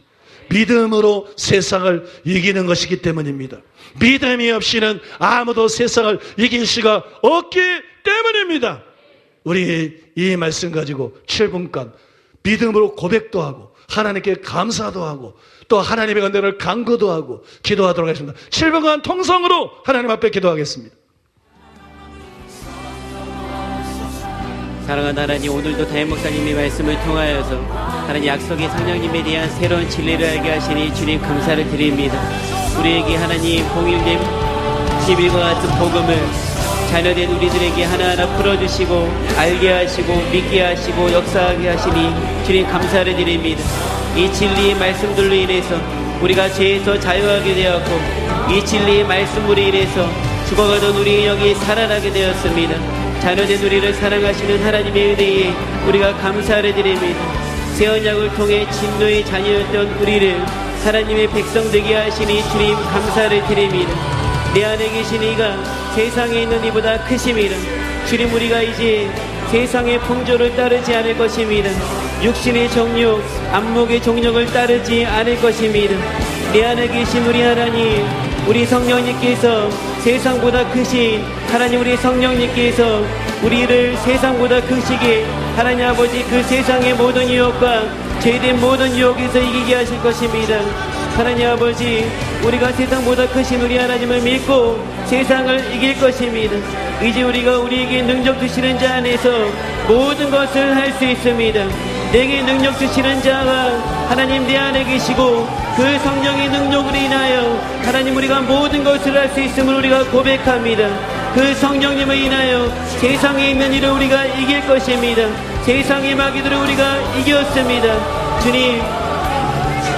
믿음으로 세상을 이기는 것이기 때문입니다. 믿음이 없이는 아무도 세상을 이길 수가 없기 때문입니다. 우리 이 말씀 가지고 7분간 믿음으로 고백도 하고 하나님께 감사도 하고 또 하나님의 은혜를 간구도 하고 기도하도록 하겠습니다. 7분간 통성으로 하나님 앞에 기도하겠습니다. 사랑하는 하나님, 오늘도 담임 목사님의 말씀을 통하여서 하나님 약속의 성령님에 대한 새로운 진리를 알게 하시니 주님 감사를 드립니다. 우리에게 하나님 공일님 11과 같은 복음을 자녀된 우리들에게 하나하나 풀어주시고 알게 하시고 믿게 하시고 역사하게 하시니 주님 감사를 드립니다. 이 진리의 말씀들로 인해서 우리가 죄에서 자유하게 되었고 이 진리의 말씀으로 인해서 죽어가던 우리의 영이 살아나게 되었습니다. 자녀된 우리를 사랑하시는 하나님의 은혜에 우리가 감사를 드립니다. 새 언약을 통해 진노의 자녀였던 우리를 하나님의 백성 되게 하시니 주님 감사를 드립니다. 내 안에 계신 이가 세상에 있는 이보다 크심이라. 주님, 우리가 이제 세상의 풍조를 따르지 않을 것입니다. 육신의 정욕, 안목의 정욕을 따르지 않을 것입니다. 내 안에 계신 우리 하나님, 우리 성령님께서 세상보다 크신 하나님, 우리 성령님께서 우리를 세상보다 크시게 하나님 아버지 그 세상의 모든 유혹과 죄된 모든 유혹에서 이기게 하실 것입니다. 하나님 아버지, 우리가 세상보다 크신 우리 하나님을 믿고 세상을 이길 것입니다. 이제 우리가 우리에게 능력 주시는 자 안에서 모든 것을 할 수 있습니다. 내게 능력 주시는 자가 하나님 내 안에 계시고 그 성령의 능력으로 인하여 하나님 우리가 모든 것을 할 수 있음을 우리가 고백합니다. 그 성령님을 인하여 세상에 있는 일을 우리가 이길 것입니다. 세상의 마귀들을 우리가 이겼습니다. 주님,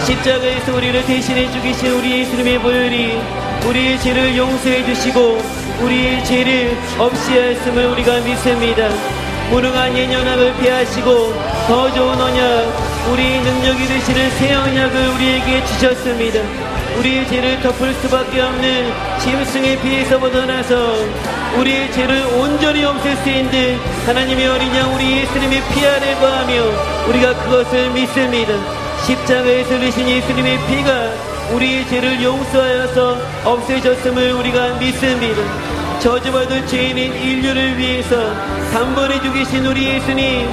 십자가에서 우리를 대신해 죽이신 우리 예수님의 보혈이 우리의 죄를 용서해 주시고 우리의 죄를 없이 하였음을 우리가 믿습니다. 무능한 예언약을 폐하시고 더 좋은 언약, 우리의 능력이 되시는 새 언약을 우리에게 주셨습니다. 우리의 죄를 덮을 수밖에 없는 짐승의 피에서 벗어나서 우리의 죄를 온전히 없앨 수 있는 하나님의 어린 양 우리 예수님의 피 안에 거하며 우리가 그것을 믿습니다. 십자가에서 흘리신 예수님의 피가 우리의 죄를 용서하여서 없애졌음을 우리가 믿습니다. 저주받을 죄인인 인류를 위해서 단번에 죽이신 우리 예수님,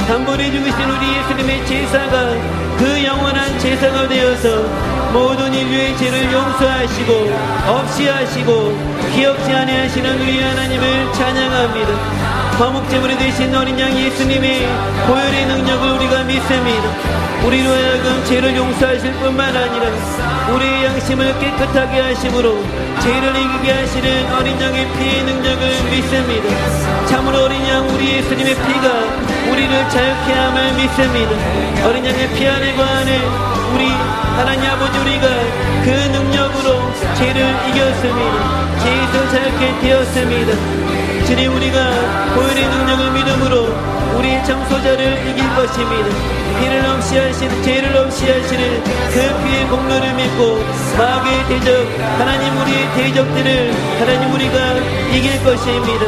단번에 죽이신 우리 예수님의 제사가 그 영원한 제사가 되어서 모든 인류의 죄를 용서하시고 없이 하시고 기억지 아니하시는 우리 하나님을 찬양합니다. 화목제물이 되신 어린 양 예수님의 보혈의 능력을 우리가 믿습니다. 우리로 하여금 죄를 용서하실 뿐만 아니라 우리의 양심을 깨끗하게 하심으로 죄를 이기게 하시는 어린 양의 피의 능력을 믿습니다. 참으로 어린 양 우리 예수님의 피가 우리를 자유케 함을 믿습니다. 어린 양의 피 안에 거하는 우리 하나님 아버지, 우리가 그 능력으로 죄를 이겼습니다. 죄에서 자유케 되었습니다. 주님, 우리가 보혈의 능력을 믿음으로 우리의 참소자를 이길 것입니다. 피를 없이 하시는, 죄를 없이 하시는 그 피의 공로를 믿고 마귀의 대적, 하나님 우리의 대적들을 하나님 우리가 이길 것입니다.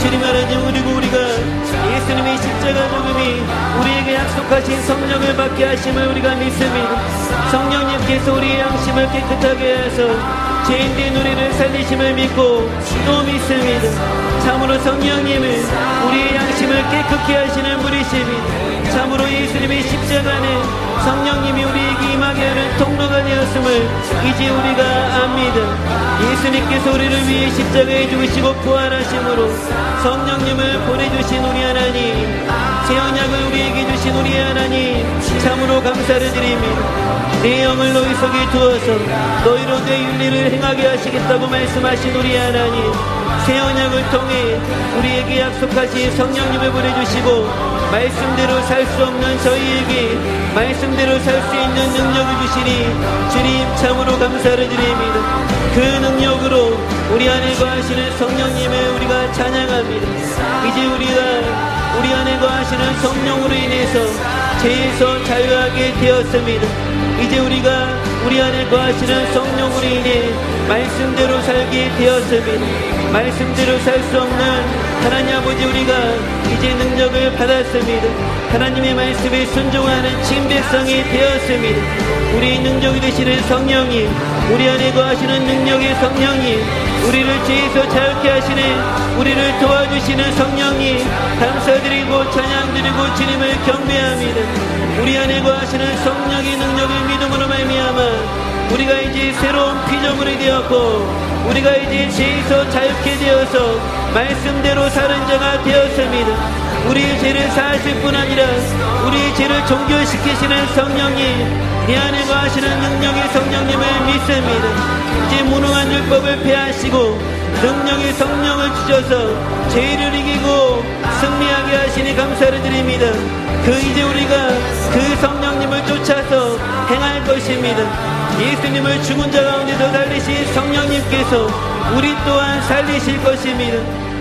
주님 하나님, 그리고 우리가 예수님의 십자가 죽음이 우리에게 약속하신 성령을 받게 하심을 우리가 믿습니다. 성령님께서 우리의 양심을 깨끗하게 하여서 죄인된 우리를 살리심을 믿고 또 믿습니다. 참으로 성령님은 우리의 양심을 깨끗게 하시는 분이십니다. 참으로 예수님의 십자가는 성령님이 우리에게 임하게 하는 통로가 되었음을 이제 우리가 압니다. 예수님께서 우리를 위해 십자가에 죽으시고 부활하심으로 성령님을 보내주신 우리 하나님, 새 언약을 우리에게 주신 우리 하나님, 참으로 감사를 드립니다. 내 영을 너희 속에 두어서 너희로 내 윤리를 행하게 하시겠다고 말씀하신 우리 하나님, 새 언약을 통해 우리에게 약속하신 성령님을 보내주시고 말씀대로 살 수 없는 저희에게 말씀대로 살 수 있는 능력을 주시니 주님 참으로 감사를 드립니다. 그 능력으로 우리 안에 거하시는 성령님을 우리가 찬양합니다. 이제 우리 안에 거하시는 성령으로 인해서 죄에서 자유하게 되었습니다. 이제 우리가 우리 안에 거하시는 성령으로 인해 말씀대로 살게 되었습니다. 말씀대로 살 수 없는 하나님 아버지, 우리가 이제 능력을 받았습니다. 하나님의 말씀에 순종하는 친백성이 되었습니다. 우리의 능력이 되시는 성령님, 우리 안에 거하시는 능력의 성령님, 우리를 죄에서 자유케 하시는 우리를 도와주시는 성령님, 감사드리고 찬양드리고 주님을 경배합니다. 우리 안에 거하시는 성령의 능력을 믿음으로 말미암아 우리가 이제 새로운 피조물이 되었고 우리가 이제 죄에서 자유케 되어서 말씀대로 사는 자가 되었습니다. 우리의 죄를 사하실 뿐 아니라 우리의 죄를 종결시키시는 성령님, 내 안에 거하시는 능력의 성령님을 믿습니다. 이제 무능한 율법을 폐하시고 능력의 성령을 주셔서 죄를 이기고 승리하게 하시니 감사를 드립니다. 이제 우리가 그 성령님을 쫓아서 행할 것입니다. 예수님을 죽은 자 가운데서 살리신 성령님께서 우리 또한 살리실 것입니다.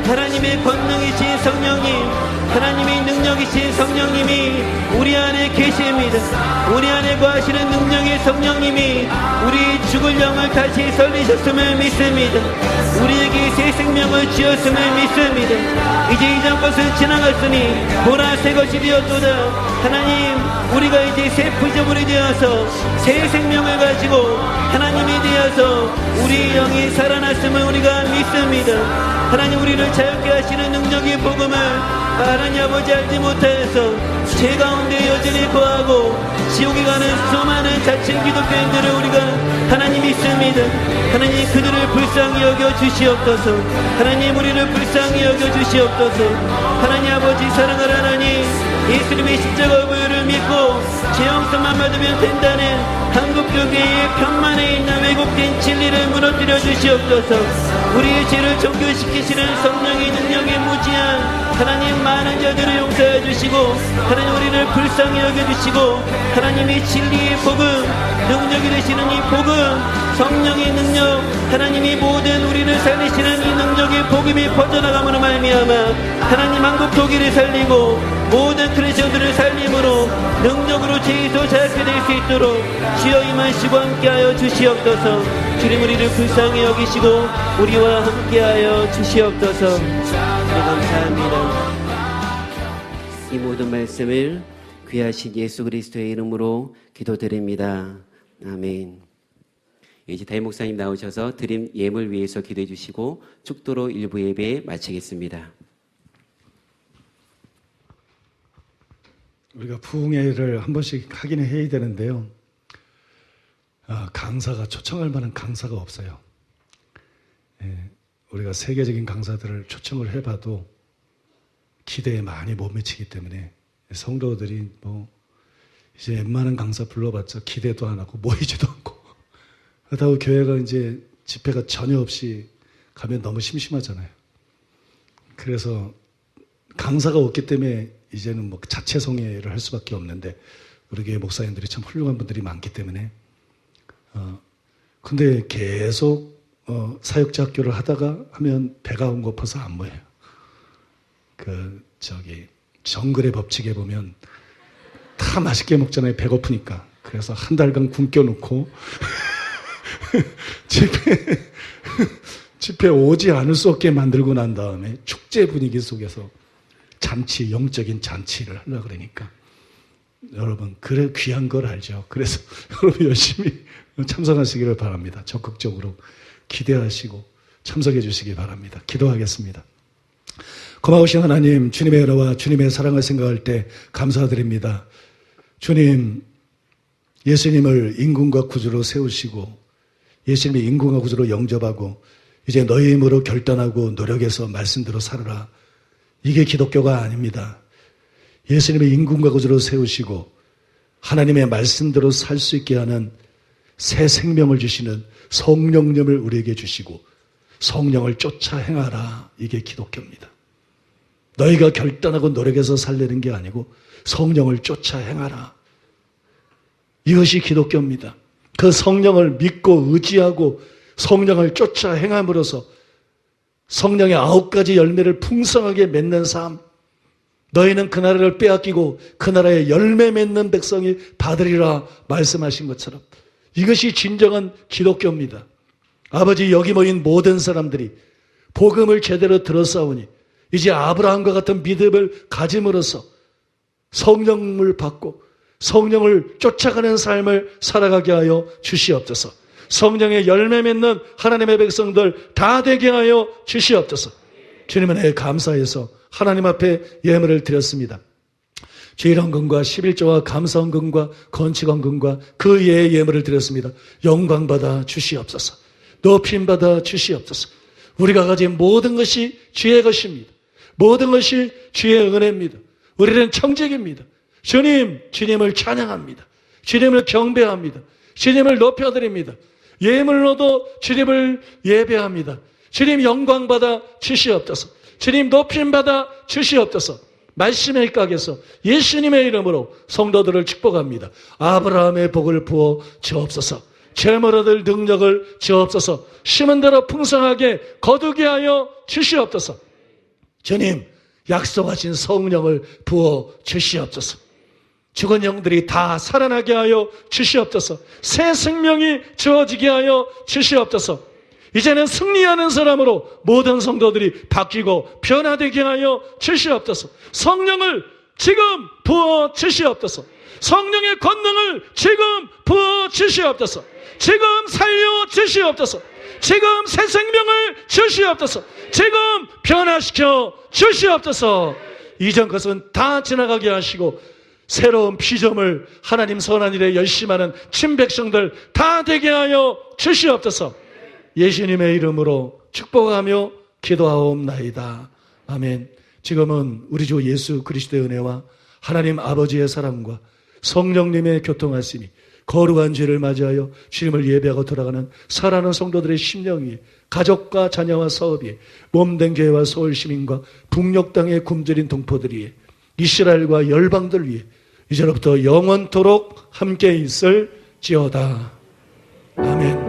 하나님의 권능이신 성령님, 하나님의 능력이신 성령님이 우리 안에 계십니다. 우리 안에 거하시는 능력의 성령님이 우리 죽을 영을 다시 살리셨음을 믿습니다. 우리에게 새 생명을 주었음을 믿습니다. 이제 이전 것은 지나갔으니 보라 새 것이 되었도다. 하나님, 우리가 이제 새 피조물이 되어서 새 생명을 가지고 하나님이 되어서 우리 영이 살아났음을 우리가 믿습니다. 하나님, 우리를 자유케 하시는 능력의 복음을 하나님 아버지 알지 못하여서 죄 가운데 여전히 거하고 지옥에 가는 수많은 자칭 기독교인들을 우리가 하나님 믿습니다. 하나님, 그들을 불쌍히 여겨 주시옵소서. 하나님, 우리를 불쌍히 여겨 주시옵소서. 하나님 아버지 사랑하는 하나님, 예수님의 십자가 보혈을 믿고 죄용서만 받으면 된다는 한국교회의 편만에 있는 왜곡된 진리를 무너뜨려 주시옵소서. 우리의 죄를 정결시키시는 성령의 능력에 무지한 하나님, 많은 자들을 용서해 주시고 하나님, 우리를 불쌍히 여겨주시고 하나님의 진리의 복음, 능력이 되시는 이 복음, 성령의 능력, 하나님이 모든 우리를 살리시는 이 능력의 복음이 퍼져나감으로 말미암아 하나님, 한국 독일을 살리고 모든 크리스천들을 살림으로 능력으로 죄에서 자유케 될 수 있도록 주여 임하시고 함께하여 주시옵소서. 주님, 우리를 불쌍히 여기시고 우리와 함께하여 주시옵소서. 감사합니다. 이 모든 말씀을 귀하신 예수 그리스도의 이름으로 기도드립니다. 아멘. 이제 담임 목사님 나오셔서 드림 예물 위해서 기도해 주시고 축도로 일부 예배 마치겠습니다. 우리가 부흥회를 한 번씩 하기는 해야 되는데요. 강사가, 초청할 만한 강사가 없어요. 우리가 세계적인 강사들을 초청을 해봐도 기대에 많이 못 미치기 때문에 성도들이 이제 웬만한 강사 불러봤자 기대도 안 하고 모이지도 않고, 그렇다고 교회가 이제 집회가 전혀 없이 가면 너무 심심하잖아요. 그래서 강사가 없기 때문에 이제는 자체 성회를 할 수밖에 없는데, 우리 교회 목사님들이 참 훌륭한 분들이 많기 때문에 근데 계속 사역자 학교를 하다가 하면 배가 고파서 안 모여요. 정글의 법칙에 보면 다 맛있게 먹잖아요, 배고프니까. 그래서 한 달간 굶겨 놓고 집회 오지 않을 수 없게 만들고 난 다음에 축제 분위기 속에서 잔치, 영적인 잔치를 하려고 그러니까, 여러분, 그래 귀한 걸 알죠. 그래서 여러분 열심히 참석하시기를 바랍니다. 적극적으로 기대하시고 참석해 주시기 바랍니다. 기도하겠습니다. 고마우신 하나님, 주님의 은혜와 주님의 사랑을 생각할 때 감사드립니다. 주님, 예수님을 임금과 구주로 세우시고 예수님의 임금과 구주로 영접하고 이제 너희 힘으로 결단하고 노력해서 말씀대로 살아라. 이게 기독교가 아닙니다. 예수님의 임금과 구주로 세우시고 하나님의 말씀대로 살 수 있게 하는 새 생명을 주시는 성령님을 우리에게 주시고 성령을 쫓아 행하라. 이게 기독교입니다. 너희가 결단하고 노력해서 살려는 게 아니고 성령을 쫓아 행하라. 이것이 기독교입니다. 그 성령을 믿고 의지하고 성령을 쫓아 행함으로써 성령의 9가지 열매를 풍성하게 맺는 삶, 너희는 그 나라를 빼앗기고 그 나라의 열매 맺는 백성이 받으리라 말씀하신 것처럼 이것이 진정한 기독교입니다. 아버지, 여기 모인 모든 사람들이 복음을 제대로 들었사오니 이제 아브라함과 같은 믿음을 가짐으로써 성령을 받고 성령을 쫓아가는 삶을 살아가게 하여 주시옵소서. 성령의 열매 맺는 하나님의 백성들 다 되게 하여 주시옵소서. 주님의 은혜에 감사해서 하나님 앞에 예물을 드렸습니다. 제일헌금과 11조와 감사헌금과 건축헌금과 그 예의 예물을 드렸습니다. 영광받아 주시옵소서. 높임받아 주시옵소서. 우리가 가진 모든 것이 주의 것입니다. 모든 것이 주의 은혜입니다. 우리는 청직입니다. 주님, 주님을 찬양합니다. 주님을 경배합니다. 주님을 높여드립니다. 예물로도 주님을 예배합니다. 주님 영광받아 주시옵소서. 주님 높임받아 주시옵소서. 말씀의 각에서 예수님의 이름으로 성도들을 축복합니다. 아브라함의 복을 부어 주옵소서. 재물 얻을 능력을 주옵소서. 심은 대로 풍성하게 거두게 하여 주시옵소서. 주님, 약속하신 성령을 부어 주시옵소서. 죽은 영들이 다 살아나게 하여 주시옵소서. 새 생명이 주어지게 하여 주시옵소서. 이제는 승리하는 사람으로 모든 성도들이 바뀌고 변화되게 하여 주시옵소서. 성령을 지금 부어 주시옵소서. 성령의 권능을 지금 부어 주시옵소서. 지금 살려 주시옵소서. 지금 새 생명을 주시옵소서. 지금 변화시켜 주시옵소서. 이전 것은 다 지나가게 하시고 새로운 피조물, 하나님 선한 일에 열심하는 친백성들 다 되게 하여 주시옵소서. 예수님의 이름으로 축복하며 기도하옵나이다. 아멘. 지금은 우리 주 예수 그리스도의 은혜와 하나님 아버지의 사랑과 성령님의 교통하심이 거룩한 죄를 맞이하여 주님을 예배하고 돌아가는 살아가는 성도들의 심령 위에, 가족과 자녀와 사업 위에, 몸된 교회와 서울 시민과 북녘 땅의 굶주린 동포들 위에, 이스라엘과 열방들 위에 이제로부터 영원토록 함께 있을지어다. 아멘.